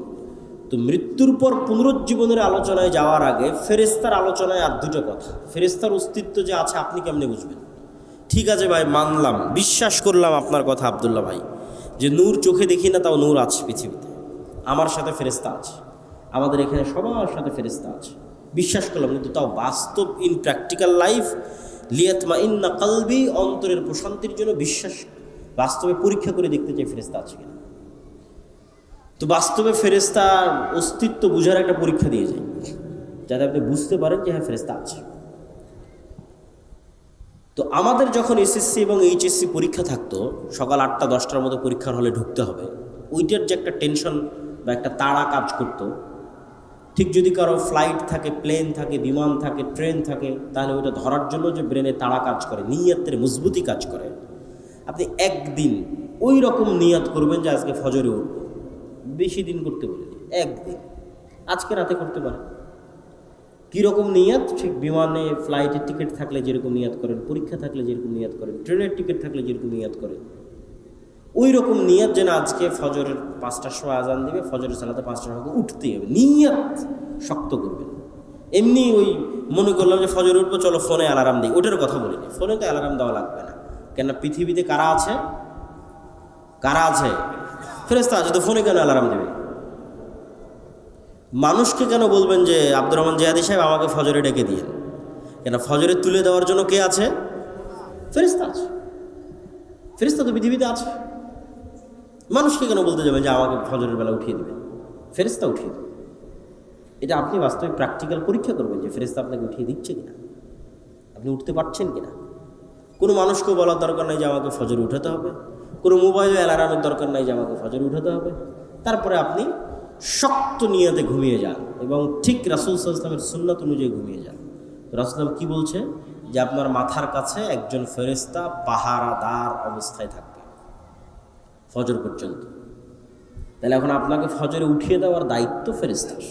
তো মৃত্যুর পর পুনরুজ্জীবনের আলোচনায় যাওয়ার আগে ফেরেশতার আলোচনায় আর দুটো কথা। ফেরেশতার অস্তিত্ব যে আছে আপনি কেমনে বুঝবেন? ঠিক আছে ভাই, মানলাম, বিশ্বাস করলাম আপনার কথা আব্দুল্লাহ ভাই, যে নূর চোখে দেখি না, তাও নূর আছে পৃথিবীতে, আমার সাথে ফেরেশতা আছে, আমাদের এখানে সবার সাথে ফেরেশতা আছে, বিশ্বাস করলাম। কিন্তু তাও বাস্তব ইন প্র্যাকটিক্যাল লাইফ লিয়াতমাইন্না কলবি, অন্তরের প্রশান্তির জন্য বিশ্বাস বাস্তবে পরীক্ষা করে দেখতে চাই ফেরেশতা আছে কিনা। তো বাস্তবে ফেরেশতার অস্তিত্ব বোঝার একটা পরীক্ষা দিয়ে যায়, যাতে আপনি বুঝতে পারেন যে হ্যাঁ ফেরেশতা আছে। তো আমাদের যখন এসএসসি এবং এইচএসসি পরীক্ষা থাকতো, সকাল 8টা 10টার মধ্যে পরীক্ষার হলে ঢুকতে হবে, ওইটার যে একটা টেনশন বা একটা তাড়া কাজ করতো, ঠিক যদি কারো ফ্লাইট থাকে, প্লেন থাকে, বিমান থাকে, ট্রেন থাকে, তাহলে ওইটা ধরার জন্য যে ব্রেনে তাড়া কাজ করে, নিয়তের মজবুতি কাজ করে, আপনি একদিন ওই রকম নিয়ত করবেন যে আজকে ফজরে উঠব। বেশি দিন করতে বলিনি, একদিন, আজকে রাতে করতে পারেন। কীরকম নিয়ত? ঠিক বিমানে ফ্লাইটের টিকিট থাকলে যেরকম নিয়ত করেন, পরীক্ষা থাকলে যেরকম নিয়ত করেন, ট্রেনের টিকিট থাকলে যেরকম নিয়ত করেন, ওই রকম নিয়ত যেন আজকে ফজরের 5টার সময় আজান দিবে, ফজরের সালাতে 5টার সময় উঠতেই হবে, নিয়ত শক্ত করবেন। এমনি ওই মনে করলাম যে ফজর উঠবো, চলো ফোনে অ্যালার্ম দিই, ওটার কথা বলিনি। ফোনে তো অ্যালার্ম দেওয়া লাগবে না, কেন পৃথিবীতে কারা আছে? কারা আছে? ফেরেশতা আছে, তো ফোনে কেন অ্যালার্ম দেবে? মানুষকে কেন বলবেন যে আব্দুর রহমান জিয়াদি সাহেব আমাকে ফজরে ডেকে দিয়ে? কেন ফজরে তুলে দেওয়ার জন্য কে আছে? ফেরেশতা আছে। ফেরেশতা তো পৃথিবীতে আছে। মানুষকে কেন বলতে যাবেন যে আমাকে ফজরের বেলা উঠিয়ে দেবেন? ফেরেশতা উঠিয়ে দেবে। এটা আপনি বাস্তবে প্র্যাকটিক্যাল পরীক্ষা করবেন যে ফেরেশতা আপনাকে উঠিয়ে দিচ্ছে কিনা, আপনি উঠতে পারছেন কিনা। কোনো মানুষকেও বলার দরকার নাই যে আমাকে ফজরে উঠাতে হবে, কোনো মোবাইল অ্যালার্মের দরকার নাই যে আমাকে ফজরে উঠাতে হবে। তারপরে আপনি শক্ত নিয়তে ঘুমিয়ে যান এবং ঠিক রাসূল সাল্লাল্লাহু আলাইহি ওয়াসাল্লামের সুন্নাত অনুযায়ী ঘুমিয়ে যান। তো রাসূল কি বলছে? যে আপনার মাথার কাছে একজন ফেরেশতা পাহারাদার অবস্থায় থাকবে ফজর পর্যন্ত। তাহলে এখন আপনাকে ফজরে উঠিয়ে দেওয়ার দায়িত্ব ফেরেশতার।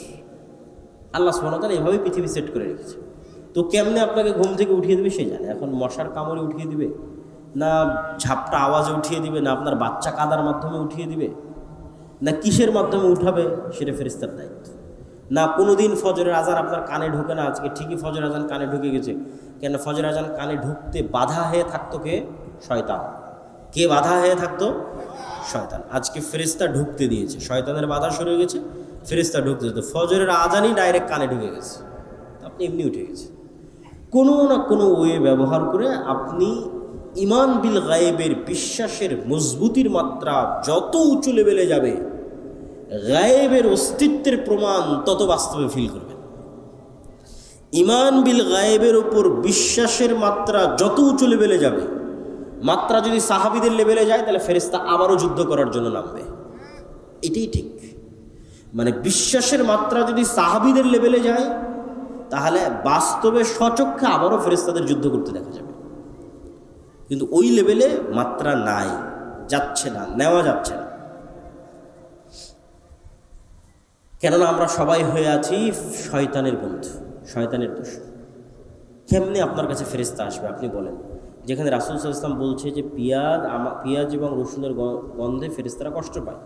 আল্লাহ সুবহানাহু ওয়া তাআলা এভাবেই পৃথিবী সেট করে রেখেছে। তো কেমনে আপনাকে ঘুম থেকে উঠিয়ে দেবে সে জানে। এখন মশার কামড়ে উঠিয়ে দিবে, না ঝাপটা আওয়াজে উঠিয়ে দিবে, না আপনার বাচ্চা কাদার মাধ্যমে উঠিয়ে দিবে, না কিসের মাধ্যমে উঠাবে, সেটা ফেরেশতার দায়িত্ব। না কোনো দিন ফজরের আজান আপনার কানে ঢোকে না, আজকে ঠিকই ফজর আজান কানে ঢুকে গেছে। কেন ফজর আজান কানে ঢুকতে বাধা হয়ে থাকতো কে? শয়তান। কে বাধা হয়ে থাকতো? শয়তান। আজকে ফেরেশতা ঢুকতে দিয়েছে, শয়তানের বাধা শুরু হয়ে গেছে, ফেরেশতা ঢুকতে দিতে, ফজরের আজানই ডাইরেক্ট কানে ঢুকে গেছে, আপনি এমনি উঠে গেছে। কোনো না কোনো ওয়ে ব্যবহার করে আপনি ঈমান বিল গায়েবের বিশ্বাসের মজবুতির মাত্রা যত উঁচু লেভেলে যাবে, গায়েবের অস্তিত্বের প্রমাণ তত বাস্তবে ফিল করবেন। ঈমান বিল গায়েবের উপর বিশ্বাসের মাত্রা যত উঁচু লেভেলে যাবে, মাত্রা যদি সাহাবীদের লেভেলে যায়, তাহলে ফেরেশতা আবারও যুদ্ধ করার জন্য নামবে। এটাই ঠিক। মানে বিশ্বাসের মাত্রা যদি সাহাবীদের লেভেলে যায়, তাহলে বাস্তবে সচক্ষে আবারও ফেরেশতাদের যুদ্ধ করতে দেখা যাবে। কিন্তু ওই লেভেলে মাত্রা নাই, যাচ্ছে না, নেওয়া যাচ্ছে না। কেননা আমরা সবাই হয়ে আছি শয়তানের বন্ধু, শয়তানের দোষ। কেমনি আপনার কাছে ফেরেশতা আসবে আপনি বলেন? যেখানে রাসূল সাল্লাল্লাহু আলাইহি ওয়াসাল্লাম বলছে যে পেঁয়াজ এবং রসুনের গন্ধে ফেরেশতারা কষ্ট পায়,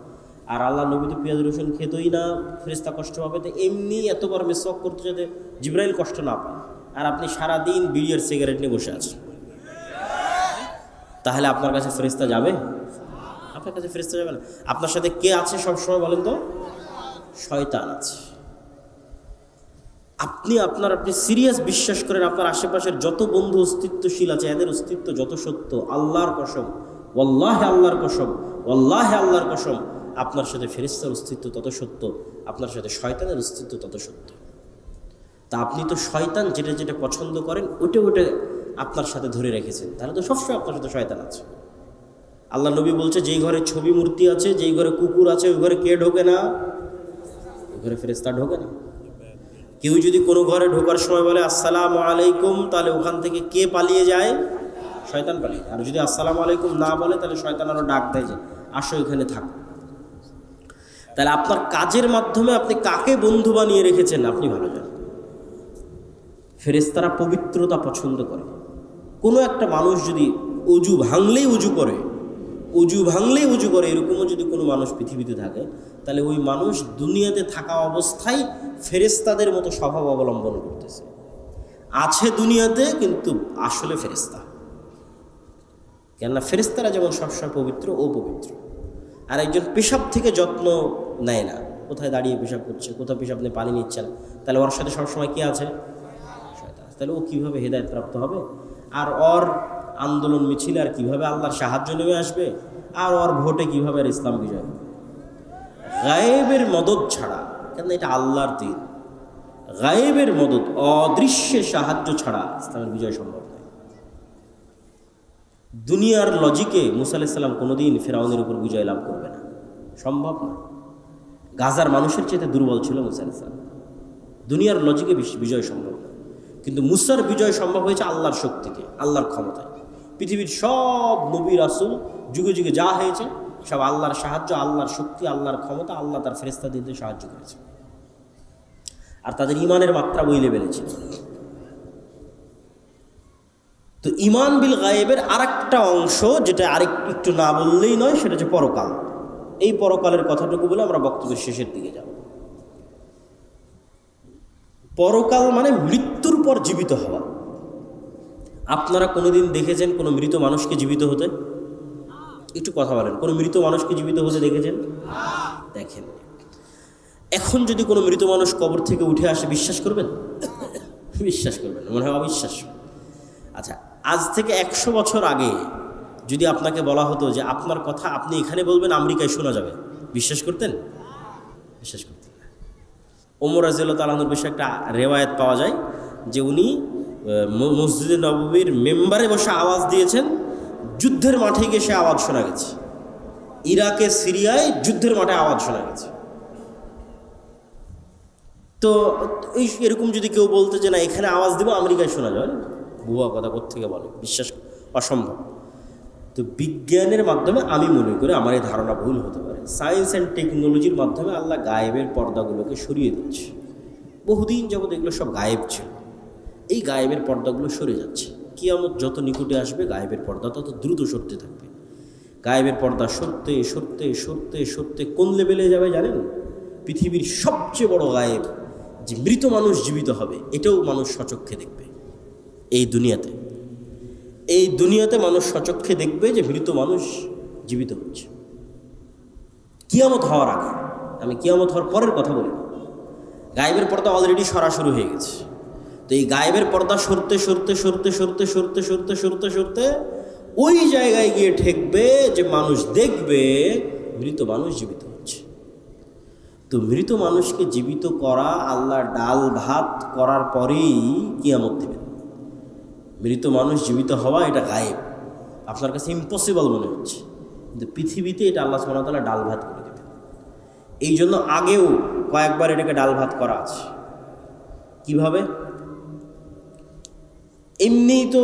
আর আল্লাহ নবী তো পেঁয়াজ রসুন খেতই না, ফেরেশতা কষ্ট পাবে। তো এমনি এতবার মিসওয়াক করতে যাতে জিবরাইল কষ্ট না পায়, আর আপনি সারাদিন বিড়ি আর সিগারেট নিয়ে বসে আছেন, তাহলে আপনার কাছে ফেরেশতা যাবে? আপনার কাছে ফেরেশতা যাবে না। আপনার সাথে কে আছে সবসময় বলেন তো? শয়তান আছে। আপনি সিরিয়াস বিশ্বাস করেন আপনার আশেপাশের যত বন্ধু অস্তিত্বশীল আছে, এদের অস্তিত্ব যত সত্য, আল্লাহর কসম, ওয়াল্লাহি আল্লাহর কসম, ওয়াল্লাহি আল্লাহর কসম, আপনার সাথে ফেরেশতার অস্তিত্ব তত সত্য, আপনার সাথে শয়তানের অস্তিত্ব তত সত্য। তা আপনি তো শয়তান যেটা যেটা পছন্দ করেন ওটা আপনার সাথে ধরে রেখেছেন, তাহলে তো সবসময় আপনার সাথে শয়তান আছে। আল্লাহ নবী বলছে, যেই ঘরে ছবি মূর্তি আছে, যেই ঘরে কুকুর আছে, ওই ঘরে কে ঢোকে না? ওই ঘরে ফেরেশতা ঢোকে না। কেউ যদি কোনো ঘরে ঢোকার সময় বলে আসসালামু আলাইকুম, তাহলে ওখান থেকে কে পালিয়ে যায়? শয়তান পালিয়ে। আর যদি আসসালামু আলাইকুম না বলে, তাহলে শয়তান আরও ডাক দেয় যে আসো এখানে থাকো। তাহলে আপনার কাজের মাধ্যমে আপনি কাকে বন্ধু বানিয়ে রেখেছেন আপনি ভালো জানেন। ফেরেশতারা পবিত্রতা পছন্দ করে। কোনো একটা মানুষ যদি অজু ভাঙলেই উজু করে, এরকমও যদি কোনো মানুষ পৃথিবীতে থাকে, তাহলে ওই মানুষ দুনিয়াতে থাকা অবস্থায় ফেরেশতাদের মতো স্বভাব অবলম্বন করতেছে, আছে দুনিয়াতে কিন্তু আসলে ফেরেশতা। কেননা ফেরেশতারা যেমন সবসময় পবিত্র ও পবিত্র। আর একজন পেশাব থেকে যত্ন নেয় না, কোথায় দাঁড়িয়ে পেশাব করছে, কোথাও পেশাব নিয়ে পানি নিচ্ছে না, তাহলে ওর সাথে সবসময় কি আছে? শয়তান। তাহলে ও কীভাবে হেদায়েত প্রাপ্ত হবে? আর ওর আন্দোলন মিছিলে আর কীভাবে আল্লাহর সাহায্য নেমে আসবে? আর ওর ভোটে কীভাবে আর ইসলাম বিজয় হবে? গায়েবের মদদ ছাড়া, কেন এটা আল্লাহর দিন, গায়েবের মদদ, অদৃশ্যের সাহায্য ছাড়া ইসলামের বিজয় সম্ভব নয়। দুনিয়ার লজিকে মুসা আলাইহিস সালাম কোনোদিন ফিরআউনের উপর বিজয় লাভ করবে না, সম্ভব না। গাজার মানুষের চেয়ে দুর্বল ছিল মুসা আলাইহিস সালাম, দুনিয়ার লজিকে বিজয় সম্ভব না। কিন্তু মুসার বিজয় সম্ভব হয়েছে আল্লাহর শক্তিতে, আল্লাহর ক্ষমতায়। পৃথিবীর সব নবী রাসূল যুগে যুগে যা হয়েছে সব আল্লাহর সাহায্য, আল্লাহর শক্তি, আল্লাহর ক্ষমতা, আল্লাহ তার ফেরেশতাদের সাহায্য করেছে। আর তাদের ঈমানের মাত্রা ওই লেভেলে ছিল। তো ঈমান বিল গায়েবের আরেকটা অংশ, যেটা একটু না বললেই নয়, সেটা হচ্ছে পরকাল। এই পরকালের কথাটুকু বলে আমরা বক্তব্যের শেষের দিকে যাব। পরকাল মানে মৃত্যুর পর জীবিত হওয়া। আপনারা কোনোদিন দেখেছেন কোনো মৃত মানুষকে জীবিত হতে? একটু কথা বলেন, কোনো মৃত মানুষকে জীবিত হতে দেখেছেন? দেখেন। এখন যদি কোনো মৃত মানুষ কবর থেকে উঠে আসে, বিশ্বাস করবেন? বিশ্বাস করবেন, মনে হয় অবিশ্বাস। আচ্ছা, আজ থেকে 100 বছর আগে যদি আপনাকে বলা হতো যে আপনার কথা আপনি এখানে বলবেন, আমেরিকায় শোনা যাবে, বিশ্বাস করতেন? বিশ্বাস করতেন না। ওমর রাদিয়াল্লাহু তাআলা আনহুর বিষয়ে একটা রেওয়ায়াত পাওয়া যায় যে উনি মসজিদে নববীর মেম্বারে বসে আওয়াজ দিয়েছেন, যুদ্ধের মাঠে গিয়ে সে আওয়াজ শোনা গেছে। ইরাকে, সিরিয়ায় যুদ্ধের মাঠে আওয়াজ শোনা গেছে। তো এরকম যদি কেউ বলতো যে না এখানে আওয়াজ দিব, আমেরিকায় শোনা যায়, ভুয়া কথা কোত্থেকে বলে, বিশ্বাস অসম্ভব। তো বিজ্ঞানের মাধ্যমে আমি মনে করি আমার এই ধারণা ভুল হতে পারে। সায়েন্স অ্যান্ড টেকনোলজির মাধ্যমে আল্লাহ গায়েবের পর্দাগুলোকে সরিয়ে দিচ্ছে। বহুদিন যাবত এগুলো সব গায়েব ছিল, এই গায়েবের পর্দাগুলো সরে যাচ্ছে। কিয়ামত যত নিকটে আসবে গায়েবের পর্দা তত দ্রুত সরতে থাকবে। গায়েবের পর্দা সরতে সরতে সরতে সরতে কোন লেভেলে যাবে জানেন? পৃথিবীর সবচেয়ে বড় গায়েব, যে মৃত মানুষ জীবিত হবে, এটাও মানুষ সচক্ষে দেখবে। এই দুনিয়াতে মানুষ সচক্ষে দেখবে যে মৃত মানুষ জীবিত হচ্ছে। কিয়ামত হওয়ার আগে, আমি কিয়ামত হওয়ার পরের কথা বলি। গায়েবের পর্দা অলরেডি সরা শুরু হয়ে গেছে। তো এই গায়েবের পর্দা সরতে সরতে সরতে সরতে সরতে সরতে সরতে সরতে ওই জায়গায় গিয়ে ঠেকবে যে মানুষ দেখবে মৃত মানুষ জীবিত হচ্ছে। তো মৃত মানুষকে জীবিত করা, আল্লাহ ডাল ভাত করার পরেই কিয়ামত দেবেন। মৃত মানুষ জীবিত হওয়া এটা গায়েব, আপনার কাছে ইম্পসিবল মনে হচ্ছে, কিন্তু পৃথিবীতে এটা আল্লাহ সুবহানাহু ওয়া তাআলা ডাল ভাত করে দেবেন। এই জন্য আগেও কয়েকবার এটাকে ডাল ভাত করা আছে। কিভাবে? এমনি তো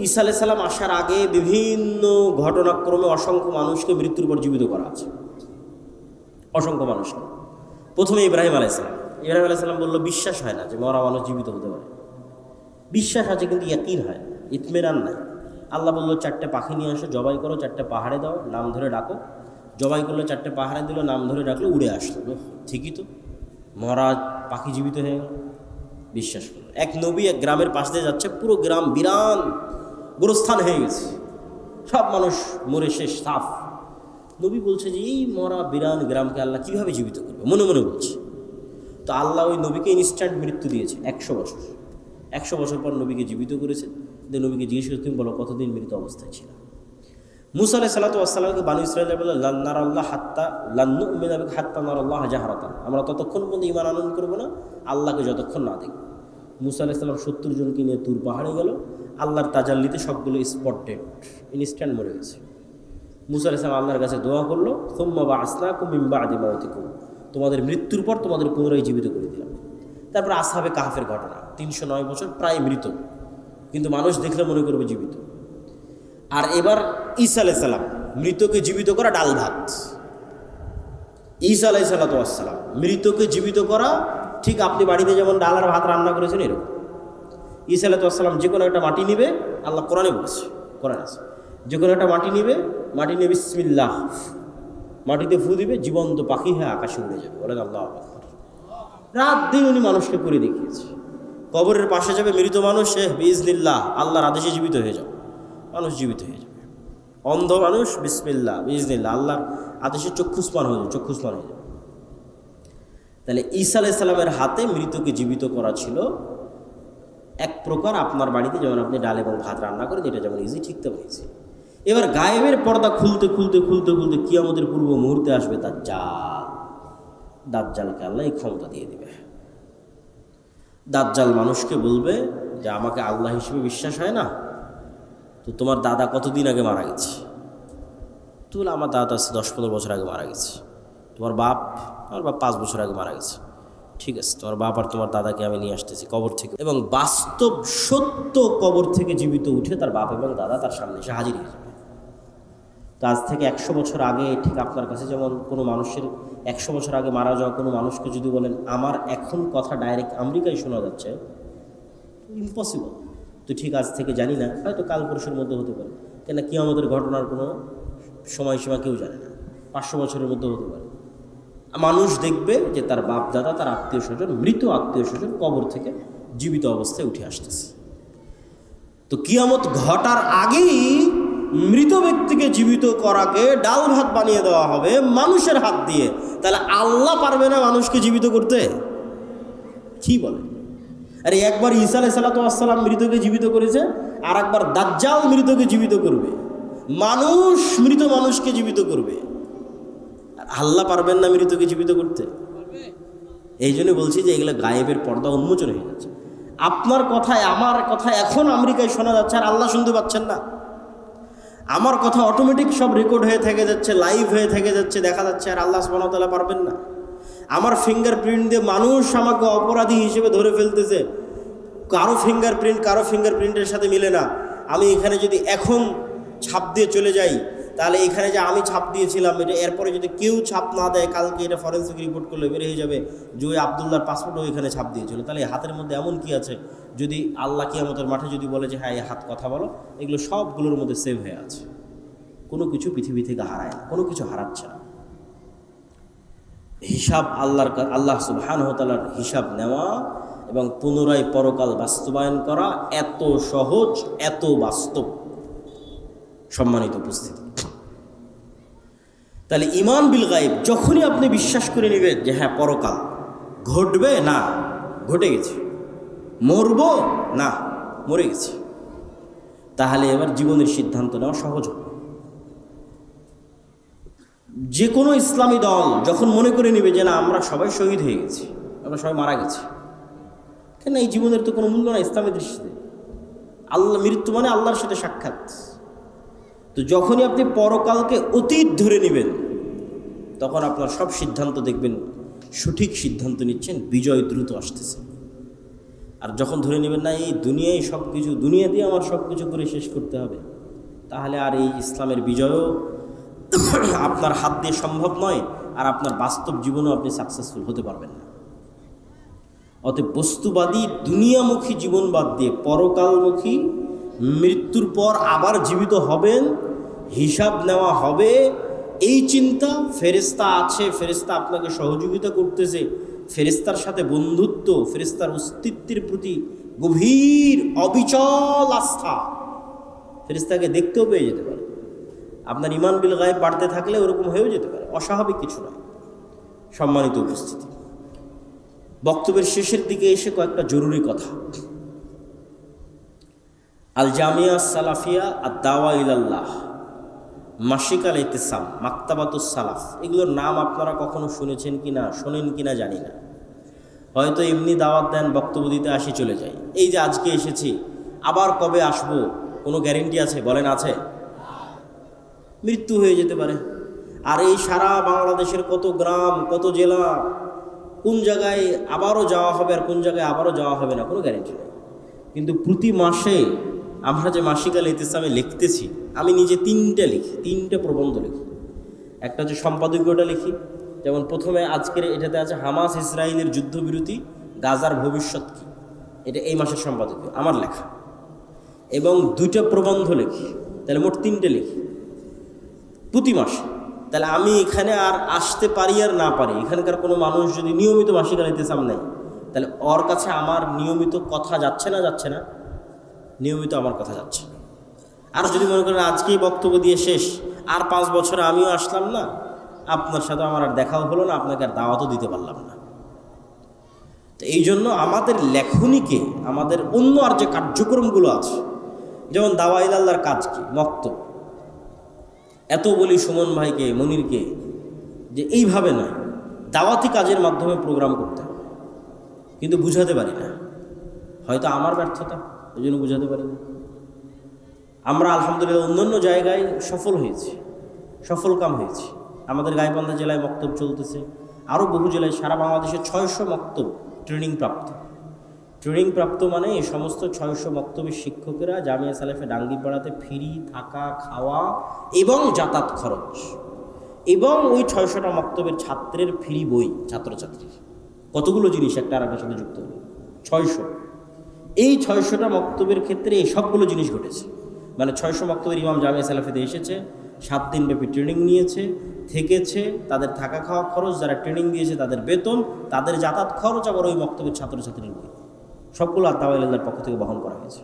ঈসা আলাইহিস সালাম আসার আগে বিভিন্ন ঘটনাক্রমে অসংখ্য মানুষকে মৃত্যুর পর জীবিত করা আছে, অসংখ্য মানুষকে। প্রথমে ইব্রাহিম আলাইহিস সালাম বলল বিশ্বাস হয় না যে মরা মানুষ জীবিত হতে পারে। বিশ্বাস আছে কিন্তু ইয়াকিন হয় না, ইতমিনান নাই। আল্লাহ বললো 4টে পাখি নিয়ে আসো, জবাই করো, 4টে পাহাড়ে দাও, নাম ধরে ডাকো। জবাই করলো, 4টে পাহাড়ে দিল, নাম ধরে ডাকলো, উড়ে আসলো। ঠিকই তো, মরা পাখি জীবিত হয়ে গেল। বিশ্বাস করলো। এক নবী এক গ্রামের পাশ দিয়ে যাচ্ছে, পুরো গ্রাম বিরান গোরস্থান হয়ে গেছে, সব মানুষ মরে শেষ, সাফ। নবী বলছে যে এই মরা বিরান গ্রামকে আল্লাহ কীভাবে জীবিত করবে, মনে মনে বলছে। তো আল্লাহ ওই নবীকে ইনস্ট্যান্ট মৃত্যু দিয়েছে 100 বছর। 100 বছর পর নবীকে জীবিত করেছে। যে নবীকে জিজ্ঞেস করে তুমি বলো কতদিন মৃত অবস্থায় ছিল? মুসা আলাইহিস সালাতু ওয়াস সালামকে বানু ইসরাঈল বলল লান নারাল্লাহ হাত্তা লান নুমিনা বিকা হাত্তা নারাল্লাহ জাহরাতান, আমরা ততক্ষণ পর্যন্ত ঈমান আনয়ন করব না আল্লাহকে যতক্ষণ না দেখব। মুসা আলাইহিস সালাম 70 জনকে নিয়ে তুর পাহাড়ে গেল, আল্লাহর তাজাল্লিতে সবগুলো স্পটেড, ইনস্ট্যান্ট মরে গেছে। মুসা আলাইহিস সালাম আল্লাহর কাছে দোয়া করলো, সুম্মা বা'আসনাকুম মিন বা'দি মাউতিকুম, তোমাদের মৃত্যুর পর তোমাদের পুনরায় জীবিত করে দিলাম। তারপর আসহাবে কাহফের ঘটনা, 309 বছর প্রায় মৃত, কিন্তু মানুষ দেখলে মনে করবে জীবিত। আর এবার ঈসা আলাইহিস সালাম, মৃতকে জীবিত করা ডাল ভাত। ঈসা আলাইহিস সালাম মৃতকে জীবিত করা, ঠিক আপনি বাড়িতে যেমন ডাল আর ভাত রান্না করেছেন এরকম। ঈসা আলাইহিস সালাম যে কোনো একটা মাটি নিবে, আল্লাহ কোরআনে বলেছে, কোরআন আছে, যে কোনো একটা মাটি নিবে, মাটি নিয়ে বিসমিল্লাহ, মাটিতে ফু দিবে, জীবন্ত পাখি হয়ে আকাশে উড়ে যাবে। বলেন আল্লাহু আকবার। রাত দিন উনি মানুষকে করে দেখিয়েছে। কবরের পাশে যাবে মৃত মানুষ, বিইজনিল্লাহ, আল্লাহর আদেশে জীবিত হয়ে যাবে, মানুষ জীবিত হয়ে যাবে। অন্ধ মানুষ, বিসমিল্লাহ বিইজনিল্লাহ, আল্লাহর আদেশে চক্ষুস্মান হয়ে যাবে, চক্ষুস্মান হয়ে যাবে। তাহলে ঈসা আলাইহিস সালামের হাতে মৃতকে জীবিত করা ছিল এক প্রকার আপনার বাড়িতে যেমন আপনি ডাল এবং ভাত রান্না করেন, এটা যেমন ইজি, ঠিক তেমন ইজি। এবার গায়েবের পর্দা খুলতে খুলতে খুলতে খুলতে কিয়ামতের পূর্ব মুহূর্তে আসবে দাজ্জালকে আল্লাহ এই ক্ষমতা দিয়ে দেবে। দাজ্জাল মানুষকে বলবে যে আমাকে আল্লাহ হিসেবে বিশ্বাস হয় না, তো তোমার দাদা কতদিন আগে মারা গেছে? তো বলে আমার দাদা 10-15 বছর আগে মারা গেছে। তোমার বাপ? আমার বাপ 5 বছর আগে মারা গেছে। ঠিক আছে, তোমার বাপ আর তোমার দাদাকে আমি নিয়ে আসতেছি কবর থেকে। এবং বাস্তব সত্য কবর থেকে জীবিত উঠে তার বাপ এবং দাদা তার সামনে এসে হাজির হয়ে যাবে। তো আজ থেকে 100 বছর আগে, ঠিক আপনার কাছে যেমন কোনো মানুষের 100 বছর আগে মারা যাওয়া কোনো মানুষকে যদি বলেন আমার এখন কথা ডাইরেক্ট আমেরিকায় শোনা যাচ্ছে, ইম্পসিবল। তো ঠিক আজ থেকে জানি না, হয়তো কাল পরশুর মধ্যে হতে পারে, কেন কি আমাদের ঘটনার কোনো সময়সীমা কেউ জানে না, 500 বছরের মধ্যে হতে পারে। মানুষ দেখবে যে তার বাপ দাদা, তার আত্মীয় স্বজন, মৃত আত্মীয় স্বজন কবর থেকে জীবিত অবস্থায় উঠে আসতেছে। তো কিয়ামত ঘটার আগেই মৃত ব্যক্তিকে জীবিত করাকে ডাল ভাত বানিয়ে দেওয়া হবে মানুষের হাত দিয়ে। তাহলে আল্লাহ পারবে না মানুষকে জীবিত করতে? কি বলে? আরে একবার ঈসা আলাইহিস সালাম মৃতকে জীবিত করেছে, আর একবার দাজ্জাল মৃতকে জীবিত করবে। মানুষ মৃত মানুষকে জীবিত করবে, আল্লাহ পারবেন না মৃতকে জীবিত করতে? এই জন্য বলছি যে এগুলো গায়েবের পর্দা উন্মোচন হয়ে যাচ্ছে। আপনার কথায় আমার কথা এখন আমেরিকায় শোনা যাচ্ছে, আর আল্লাহ শুনতে পাচ্ছেন না। আমার কথা অটোমেটিক সব রেকর্ড হয়ে থেকে যাচ্ছে, লাইভ হয়ে থেকে যাচ্ছে, দেখা যাচ্ছে, আর আল্লাহ সুবহানাহু ওয়া তাআলা পারবেন না? আমার ফিঙ্গারপ্রিন্ট দিয়ে মানুষ আমাকে অপরাধী হিসেবে ধরে ফেলতেছে, কারো ফিঙ্গারপ্রিন্টের সাথে মিলে না। আমি এখানে যদি এখন ছাপ দিয়ে চলে যাই, তাহলে এখানে যে আমি ছাপ দিয়েছিলাম এটা এরপরে যদি কেউ ছাপ না দেয়, কালকে এটা ফরেন্সিক রিপোর্ট করলে বের হয়ে যাবে যে ওই আবদুল্লাহর পাসপোর্টও এখানে ছাপ দিয়েছিল। তাহলে এই হাতের মধ্যে এমন কি আছে, যদি আল্লাহ কিয়ামতের মাঠে যদি বলে যে হ্যাঁ এই হাত কথা বলো, এগুলো সবগুলোর মধ্যে সেভ হয়ে আছে। কোনো কিছু পৃথিবী থেকে হারায় না, কোনো কিছু হারাচ্ছে না। হিসাব আল্লাহ সুবহানাহু ওয়া তাআলার হিসাব নেওয়া এবং পুনরায় পরকাল বাস্তবায়ন করা এত সহজ, এত বাস্তব। সম্মানিত উপস্থিতি, তাহলে ঈমান বিল গায়ব যখনই আপনি বিশ্বাস করে নেবেন যে হ্যাঁ পরকাল ঘটবে, না ঘটে গেছে, মরব না মরে গেছে, তাহলে এবার জীবনের সিদ্ধান্ত নেওয়া সহজ হবে। যে কোনো ইসলামী দল যখন মনে করে নেবে যে না আমরা সবাই শহীদ হয়ে গেছি, আমরা সবাই মারা গেছি, কেন এই জীবনের তো কোনো মূল্য না ইসলামের দৃষ্টিতে। আল্লাহ, মৃত্যু মানে আল্লাহর সাথে সাক্ষাৎ। তো যখনই আপনি পরকালকে অতীত ধরে নেবেন, তখন আপনার সব সিদ্ধান্ত দেখবেন সঠিক সিদ্ধান্ত নিচ্ছেন, বিজয় দ্রুত আসতেছে। আর যখন ধরে নেবেন না এই দুনিয়ায় সব কিছু, দুনিয়া দিয়ে আমার সব কিছু করে শেষ করতে হবে, তাহলে আর এই ইসলামের বিজয়ও আপনার হাত দিয়ে সম্ভব নয়, আর আপনার বাস্তব জীবনেও আপনি সাকসেসফুল হতে পারবেন না। অতএব বস্তুবাদী দুনিয়ামুখী জীবন বাদ দিয়ে পরকালমুখী, মৃত্যুর পর আবার জীবিত হবেন, হিসাব নেওয়া হবে, এই চিন্তা, ফেরেশতা আছে, ফেরেশতা আপনাকে সহযোগিতা করতেছে, ফেরেশতার সাথে বন্ধুত্ব, ফেরেশতার অস্তিত্বের প্রতি গভীর অবিচল আস্থা, ফেরেশতাকে দেখতেও পেয়ে যেতে পারে। আপনার ঈমান বিল গায়ব বাড়তে থাকলে ওরকম হয়েও যেতে পারে, অস্বাভাবিক কিছু নয়। সম্মানিত উপস্থিতি, বক্তব্যের শেষের দিকে এসে কয়েকটা জরুরি কথা। আল জামিয়া সালাফিয়া আর দাওয়া ইলাল্লাহ, মাসিক আল ইতিসাম, মাকতাবাতুস সালাফ, এগুলোর নাম আপনারা কখনো শুনেছেন কিনা, শোনেন কিনা জানি না। হয়তো এমনি দাওয়াত দেন, বক্তব্য দিতে আসি চলে যাই। এই যে আজকে এসেছি, আবার কবে আসবো কোনো গ্যারেন্টি আছে? বলেন আছে? মৃত্যু হয়ে যেতে পারে। আর এই সারা বাংলাদেশের কত গ্রাম, কত জেলা, কোন জায়গায় আবারও যাওয়া হবে আর কোন জায়গায় আবারও যাওয়া হবে না, কোনো গ্যারেন্টি নেই। কিন্তু প্রতি মাসে আমরা যে মাসিক আল ইতিসামে লিখতেছি, আমি নিজে তিনটে প্রবন্ধ লিখি। একটা হচ্ছে সম্পাদকীয়টা লিখি, যেমন প্রথমে আজকের এটাতে আছে হামাস ইসরায়েলের যুদ্ধবিরতি, গাজার ভবিষ্যৎ কী, এটা এই মাসের সম্পাদকীয় আমার লেখা। এবং 2টা প্রবন্ধ লিখি, তাহলে মোট 3টে লিখি প্রতি মাসে। তাহলে আমি এখানে আর আসতে পারি আর না পারি, এখানকার কোনো মানুষ যদি নিয়মিত মাসিক আল ইতিসাম নেয়, তাহলে ওর কাছে আমার নিয়মিত কথা যাচ্ছে না? নিয়মিত আমার কথা যাচ্ছে। আর যদি মনে করেন আজকেই বক্তব্য দিয়ে শেষ, আর 5 বছরে আমিও আসলাম না, আপনার সাথে আমার আর দেখাও হলো না, আপনাকে আর দাওয়াতও দিতে পারলাম না। তো এই জন্য আমাদের লেখনীকে, আমাদের অন্য আর যে কার্যক্রমগুলো আছে, যেমন দাওয়া ইলাল্লাহর কাজ কি, মক্তব, এত বলি সুমন ভাইকে, মনিরকে, যে এইভাবে নয়, দাওয়াতি কাজের মাধ্যমে প্রোগ্রাম করতে হবে, কিন্তু বুঝাতে পারি না। হয়তো আমার ব্যর্থতা, এই জন্য বুঝাতে পারি না। আমরা আলহামদুলিল্লাহ অন্যান্য জায়গায় সফল কাম হয়েছি। আমাদের গাইবান্ধা জেলায় মক্তব চলতেছে, আরও বহু জেলায়, সারা বাংলাদেশে 600 মক্তব ট্রেনিং প্রাপ্ত মানে এই সমস্ত 600 মক্তবের শিক্ষকেরা জামিয়া সালেফে ডাঙ্গিপাড়াতে ফ্রি থাকা, খাওয়া এবং যাতায়াত খরচ, এবং ওই 600টা মক্তবের ছাত্রের ফ্রি বই, ছাত্রছাত্রী, কতগুলো জিনিস একটা আর একটা সাথে যুক্ত, 600। এই 600টা মক্তবের ক্ষেত্রে এই সবগুলো জিনিস ঘটেছে। মানে 600 মক্তবের ইমাম জামিয়া সালেফেতে এসেছে, 7 দিন ব্যাপী ট্রেনিং নিয়েছে, থেকেছে, তাদের থাকা খাওয়া খরচ, যারা ট্রেনিং দিয়েছে তাদের বেতন, তাদের যাতায়াত খরচ, আবার ওই মক্তবের ছাত্রছাত্রীর বই, সবগুলো দাওয়া ইলাল্লাহর পক্ষ থেকে বহন করা হয়েছে।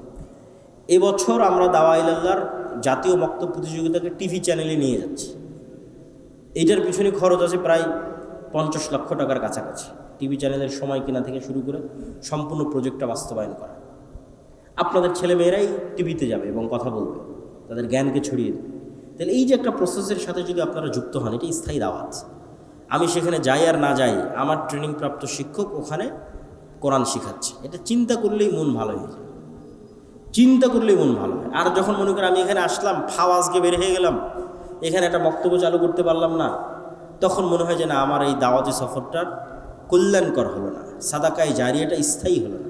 এবছর আমরা দাওয়া ইলাল্লাহর জাতীয় মক্তব প্রতিযোগিতাকে টিভি চ্যানেলে নিয়ে যাচ্ছি। এইটার পিছনে খরচ আছে প্রায় 50 লক্ষ টাকার কাছাকাছি। টিভি চ্যানেলের সময় কেনা থেকে শুরু করে সম্পূর্ণ প্রজেক্টটা বাস্তবায়ন করা। আপনাদের ছেলেমেয়েরাই টিভিতে যাবে এবং কথা বলবে, তাদের জ্ঞানকে ছড়িয়ে দেবে। তাহলে এই যে একটা প্রসেসের সাথে যদি আপনারা যুক্ত হন, এটা স্থায়ী দাওয়াত। আমি সেখানে যাই আর না যাই, আমার ট্রেনিংপ্রাপ্ত শিক্ষক ওখানে কোরআন শিখাচ্ছে, এটা চিন্তা করলেই মন ভালো হয়ে যায়, চিন্তা করলেই মন ভালো হয়। আর যখন মনে করেন আমি এখানে আসলাম, আজকে বের হয়ে গেলাম, এখানে একটা বক্তব্য চালু করতে পারলাম না, তখন মনে হয় যে না, আমার এই দাওয়াতি সফরটার কল্যাণকর হলো না, সাদাকায় জারিয়াটা স্থায়ী হলো না।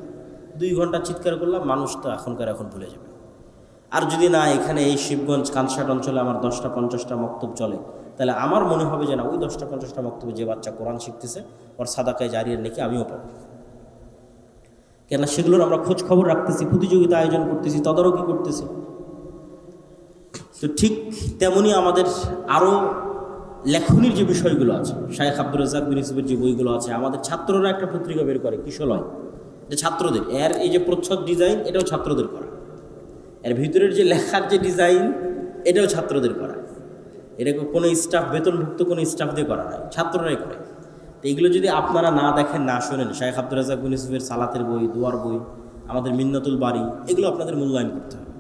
2 ঘন্টা চিৎকার করলাম, মানুষ তো এখন ভুলে যাবে। আর যদি না, এখানে এই শিবগঞ্জ কানসাট অঞ্চলে আমার 10টা 50টা মক্তব চলে, তাহলে আমার মনে হবে যে না, ওই 10টা 50টা মক্তবে যে বাচ্চা কোরআন শিখতেছে, ওর সাদাকায় জারিয়ার নাকি আমিও পাবো। কেননা সেগুলোর আমরা খোঁজ খবর রাখতেছি, প্রতিযোগিতা আয়োজন করতেছি, তদারকি করতেছি। তো ঠিক তেমনি আমাদের আরও লেখনির যে বিষয়গুলো আছে, শায়েখ আব্দুর রাজ্জাক বিন ইউসুফের যে বইগুলো আছে, আমাদের ছাত্ররা একটা পত্রিকা বের করে, কিশলয়, এটা ছাত্রদের। এর এই যে প্রচ্ছদ ডিজাইন, এটাও ছাত্রদের করা। এর ভিতরের যে লেখার যে ডিজাইন, এটাও ছাত্রদের করা। এটা কোনো স্টাফ, বেতনভুক্ত কোনো স্টাফ দিয়ে করা নয়, ছাত্ররাই করে। তো এইগুলো যদি আপনারা না দেখেন, না শোনেন, শায়েখ আব্দুর রাজ্জাক বিন ইউসুফের সালাতের বই, দোয়ার বই, আমাদের মিন্নাতুল বাড়ি, এগুলো আপনাদের মূল্যায়ন করতে হবে।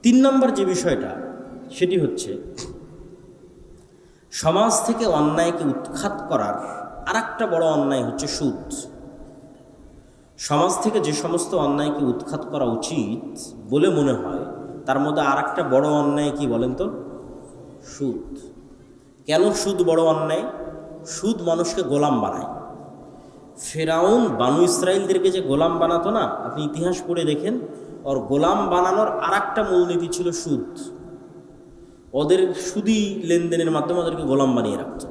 3 নম্বর যে বিষয়টা, সেটি হচ্ছে সমাজ থেকে অন্যায়কে উৎখাত করার আরেকটা বড় অন্যায় হচ্ছে সুদ। সমাজ থেকে যে সমস্ত অন্যায়কে উৎখাত করা উচিত বলে মনে হয়, তার মধ্যে আরেকটা বড় অন্যায় কি বলেন তো? সুদ। কেন সুদ বড় অন্যায়? সুদ মানুষকে গোলাম বানায়। ফেরাউন বানু ইসরাইলদেরকে যে গোলাম বানাতো না, আপনি ইতিহাস পড়ে দেখেন, ওর গোলাম বানানোর আরেকটা মূলনীতি ছিল সুদ। ওদের সুদি লেনদেনের মাধ্যমে ওদেরকে গোলাম বানিয়ে রাখত।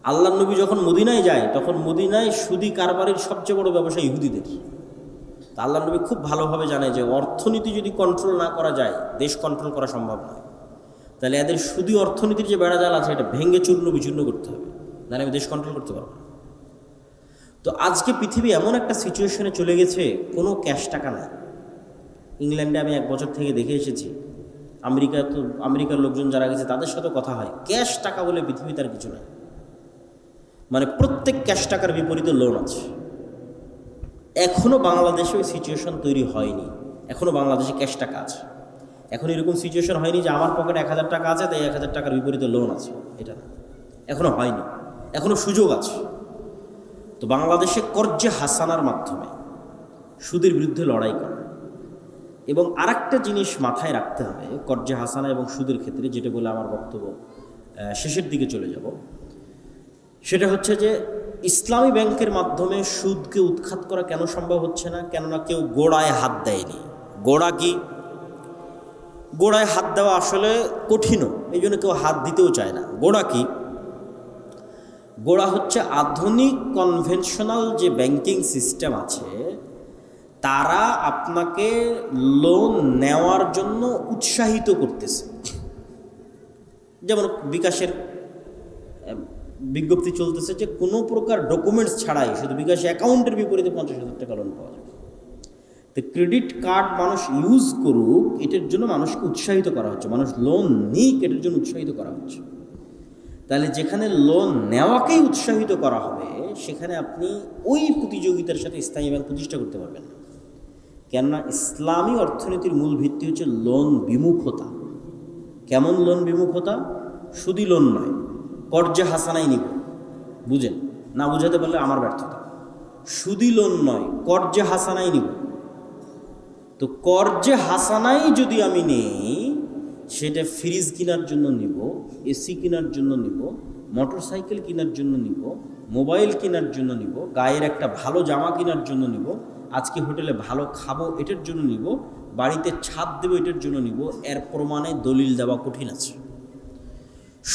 আল্লাহ নবী যখন মদিনায় যায়, তখন মদিনায় সুদি কারবারের সবচেয়ে বড় ব্যবসা ইহুদিদের। তা আল্লাহ নবী খুব ভালোভাবে জানে যে অর্থনীতি যদি কন্ট্রোল না করা যায়, দেশ কন্ট্রোল করা সম্ভব নয়। তাহলে এদের সুদি অর্থনীতির যে বেড়াজাল আছে, এটা ভেঙে চূর্ণ বিচূর্ণ করতে হবে, নাহলে আমি দেশ কন্ট্রোল করতে পারবো না। তো আজকে পৃথিবী এমন একটা সিচুয়েশনে চলে গেছে, কোনো ক্যাশ টাকা নাই। ইংল্যান্ডে আমি 1 বছর থেকে দেখে এসেছি, আমেরিকার লোকজন যারা গেছে তাদের সাথে কথা হয়, ক্যাশ টাকা বলে পৃথিবীতে আর কিছু নাই। মানে প্রত্যেক ক্যাশ টাকার বিপরীতে লোন আছে। এখনও বাংলাদেশে ওই সিচুয়েশন তৈরি হয়নি, এখনও বাংলাদেশে ক্যাশ টাকা আছে। এখন এরকম সিচুয়েশন হয়নি যে আমার পকেটে 1000 টাকা আছে, তাই 1000 টাকার বিপরীতে লোন আছে, এটা না, এখনও হয়নি, এখনও সুযোগ আছে। তো বাংলাদেশে কর্জে হাসানার মাধ্যমে সুদের বিরুদ্ধে লড়াই করা। এবং আরেকটা জিনিস মাথায় রাখতে হবে কর্জে হাসানা এবং সুদের ক্ষেত্রে, যেটা বলে আমার বক্তব্য শেষের দিকে চলে যাব, সেটা হচ্ছে যে ইসলামী ব্যাংকের মাধ্যমে সুদকে উৎখাত করা কেন সম্ভব হচ্ছে না? কেননা কেউ গোড়ায় হাত দেয়নি। গোড়া কি? গোড়ায় হাত দেওয়া আসলে কঠিনও, এই জন্য কেউ হাত দিতেও চায় না। গোড়া কি? গোড়া হচ্ছে আধুনিক কনভেনশনাল যে ব্যাংকিং সিস্টেম আছে, তারা আপনাকে লোন নেওয়ার জন্য উৎসাহিত করতেছে। যেমন বিকাশের বিজ্ঞপ্তি চলতেছে যে কোনো প্রকার ডকুমেন্টস ছাড়াই শুধু বিকাশ অ্যাকাউন্টের বিপরীতে 50,000 টাকা লোন পাওয়া যাবে। তো ক্রেডিট কার্ড মানুষ ইউজ করুক, এটার জন্য মানুষকে উৎসাহিত করা হচ্ছে, মানুষ লোন নিক, এটার জন্য উৎসাহিত করা হচ্ছে। তাহলে যেখানে লোন নেওয়াকেই উৎসাহিত করা হবে, সেখানে আপনি ওই প্রতিযোগিতার সাথে স্থায়ী ব্যাংক প্রতিষ্ঠা করতে পারবেন না। কেননা ইসলামী অর্থনীতির মূল ভিত্তি হচ্ছে লোন বিমুখতা। কেমন লোন বিমুখতা? সুদি লোন নয়, কর্জে হাসানাই নিব। বুঝেন না? বুঝাতে পারলে আমার ব্যর্থতা। সুদি লোন নয়, কর্জে হাসানাই নিব। তো কর্জে হাসানাই যদি আমি নেই, সেটা ফ্রিজ কেনার জন্য নিব, এসি কেনার জন্য নিব, মোটরসাইকেল কেনার জন্য নিব, মোবাইল কেনার জন্য নিব, গায়ের একটা ভালো জামা কেনার জন্য নিব, আজকে হোটেলে ভালো খাবো এটার জন্য নিব, বাড়িতে ছাদ দেবো এটার জন্য নিব। এর প্রমাণে দলিল দেওয়া কঠিন আছে।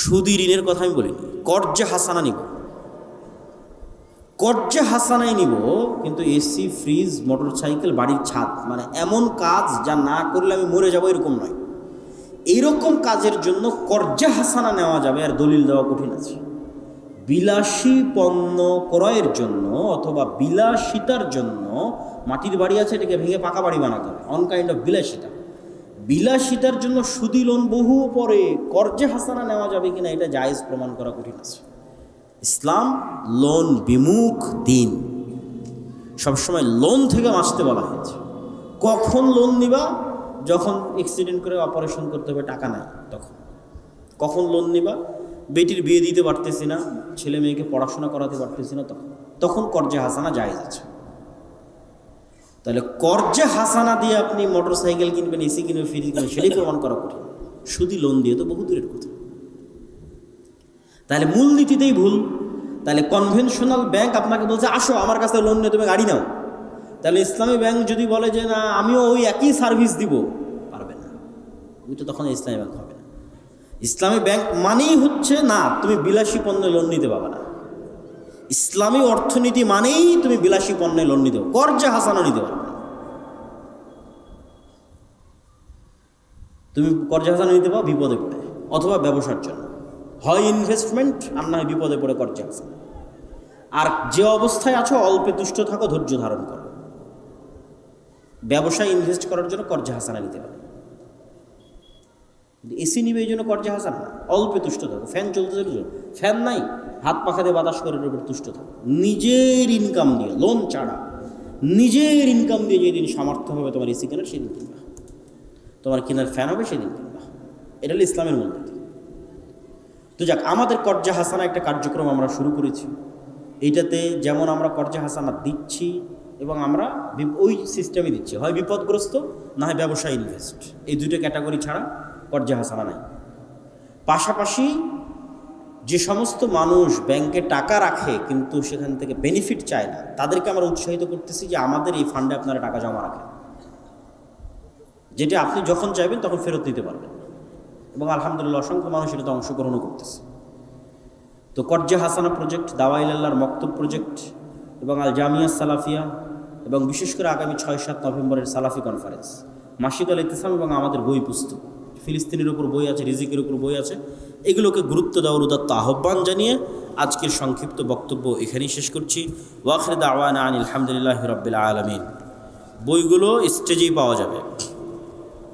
সুদি ঋণের কথা আমি বলিনি, কর্জে হাসানা নিব, কর্জে হাসানাই নিব, কিন্তু এসি, ফ্রিজ, মোটরসাইকেল, বাড়ির ছাদ, মানে এমন কাজ যা না করলে আমি মরে যাবো এরকম নয়। এইরকম কাজের জন্য কর্জা হাসানা নেওয়া যাবে, আর দলিল দেওয়া কঠিন আছে। বিলাসী পণ্য ক্রয়ের জন্য অথবা বিলাসিতার জন্য, মাটির বাড়ি আছে এটাকে ভেঙে পাকা বাড়ি বানাতে হবে, অন কাইন্ড অফ বিলাসিতা। বিলাসিতার জন্য সুদি লোন বহু পরে কর্জে হাসানা নেওয়া যাবে কিনা এটা জায়েজ প্রমাণ করা কঠিন আছে। ইসলাম লোন বিমুখ দিন, সবসময় লোন থেকে বাঁচতে বলা হয়েছে। কখন লোন নিবা? যখন অ্যাক্সিডেন্ট করে অপারেশন করতে হবে, টাকা নাই তখন। কখন লোন নিবা? বেটির বিয়ে দিতে পারতেছি না, ছেলে মেয়েকে পড়াশোনা করাতে পারতেছি না, তখন কর্জে হাসানা জায়েজ আছে। তাহলে কর্জে হাসানা দিয়ে আপনি মোটর সাইকেল কিনবেন, এসি কিনবেন, ফ্রিজ কিনবেন, সেটাই প্রমাণ করা কঠিন। শুধু লোন দিয়ে তো বহু দূরের কথা। তাহলে মূলনীতিতেই ভুল। তাহলে কনভেনশনাল ব্যাংক আপনাকে বলছে আসো আমার কাছে লোন নিয়ে তুমি গাড়ি নাও, তাহলে ইসলামী ব্যাংক যদি বলে যে না আমিও ওই একই সার্ভিস দিব, পারবে না, ওইটা তখন ইসলামী ব্যাংক হবে না। ইসলামী ব্যাংক মানেই হচ্ছে না তুমি বিলাসী পণ্যে লোন নিতে পারবে না। ইসলামী অর্থনীতি মানেই তুমি বিলাসী পণ্যে লোন নিতে পারবে, কর্জে হাসানা নিতে পারবে না। তুমি কর্জে হাসানা নিতে পারো বিপদে পড়ে, অথবা ব্যবসার জন্য, হয় ইনভেস্টমেন্ট আর না হয় বিপদে পড়ে কর্জে হাসানা। আর যে অবস্থায় আছো অল্পে তুষ্ট থাকো, ধৈর্য ধারণ করো। ব্যবসায় ইনভেস্ট করার জন্য কর্জে হাসানা নিতে পারে, এসি নিবে এই জন্য কর্জে হাসানা না, অল্পে তুষ্ট থাকো। ফ্যান চলতে চলছে, ফ্যান নাই, হাত পাখা দিয়ে বাতাস করে উপর তুষ্ট থাকো। নিজের ইনকাম দিয়ে, লোন ছাড়া নিজের ইনকাম দিয়ে যেদিন সামর্থ্য হবে তোমার এসি কেনার, সেদিন কিনবা। তোমার কেনার ফ্যান হবে সেদিন কিনবা। এটা হলো ইসলামের মূলনীতি। তো যাক, আমাদের কর্জে হাসানা একটা কার্যক্রম আমরা শুরু করেছি। এইটাতে যেমন আমরা কর্জে হাসানা দিচ্ছি এবং আমরা ওই সিস্টেমে দিচ্ছি, হয় বিপদগ্রস্ত না হয় ব্যবসায় ইনভেস্ট, এই দুটো ক্যাটাগরি ছাড়া কর্জে হাসানা নাই। পাশাপাশি যে সমস্ত মানুষ ব্যাংকে টাকা রাখে কিন্তু সেখান থেকে বেনিফিট চায় না, তাদেরকে আমরা উৎসাহিত করতেছি যে আমাদের এই ফান্ডে আপনারা টাকা জমা রাখেন, যেটা আপনি যখন চাইবেন তখন ফেরত দিতে পারবেন। এবং আলহামদুলিল্লাহ অসংখ্য মানুষ এটাতে অংশগ্রহণও করতেছে। তো কর্জে হাসানা প্রজেক্ট, দাওয়া ইলাল্লাহর মক্তব প্রজেক্ট এবং আল জামিয়া সালাফিয়া, এবং বিশেষ করে আগামী 6-7 নভেম্বরের সালাফি কনফারেন্স, মাসিক আল ইতিসাম এবং আমাদের বই পুস্তক, ফিলিস্তিনের উপর বই আছে, রিজিকের উপর বই আছে, এগুলোকে গুরুত্ব দেওয়ার উদাত্ত আহ্বান জানিয়ে আজকের সংক্ষিপ্ত বক্তব্য এখানেই শেষ করছি। ওয়াখির দাওয়ানা আনিল হামদুলিল্লাহি রাব্বিল আলামিন। বইগুলো স্টেজেই পাওয়া যাবে।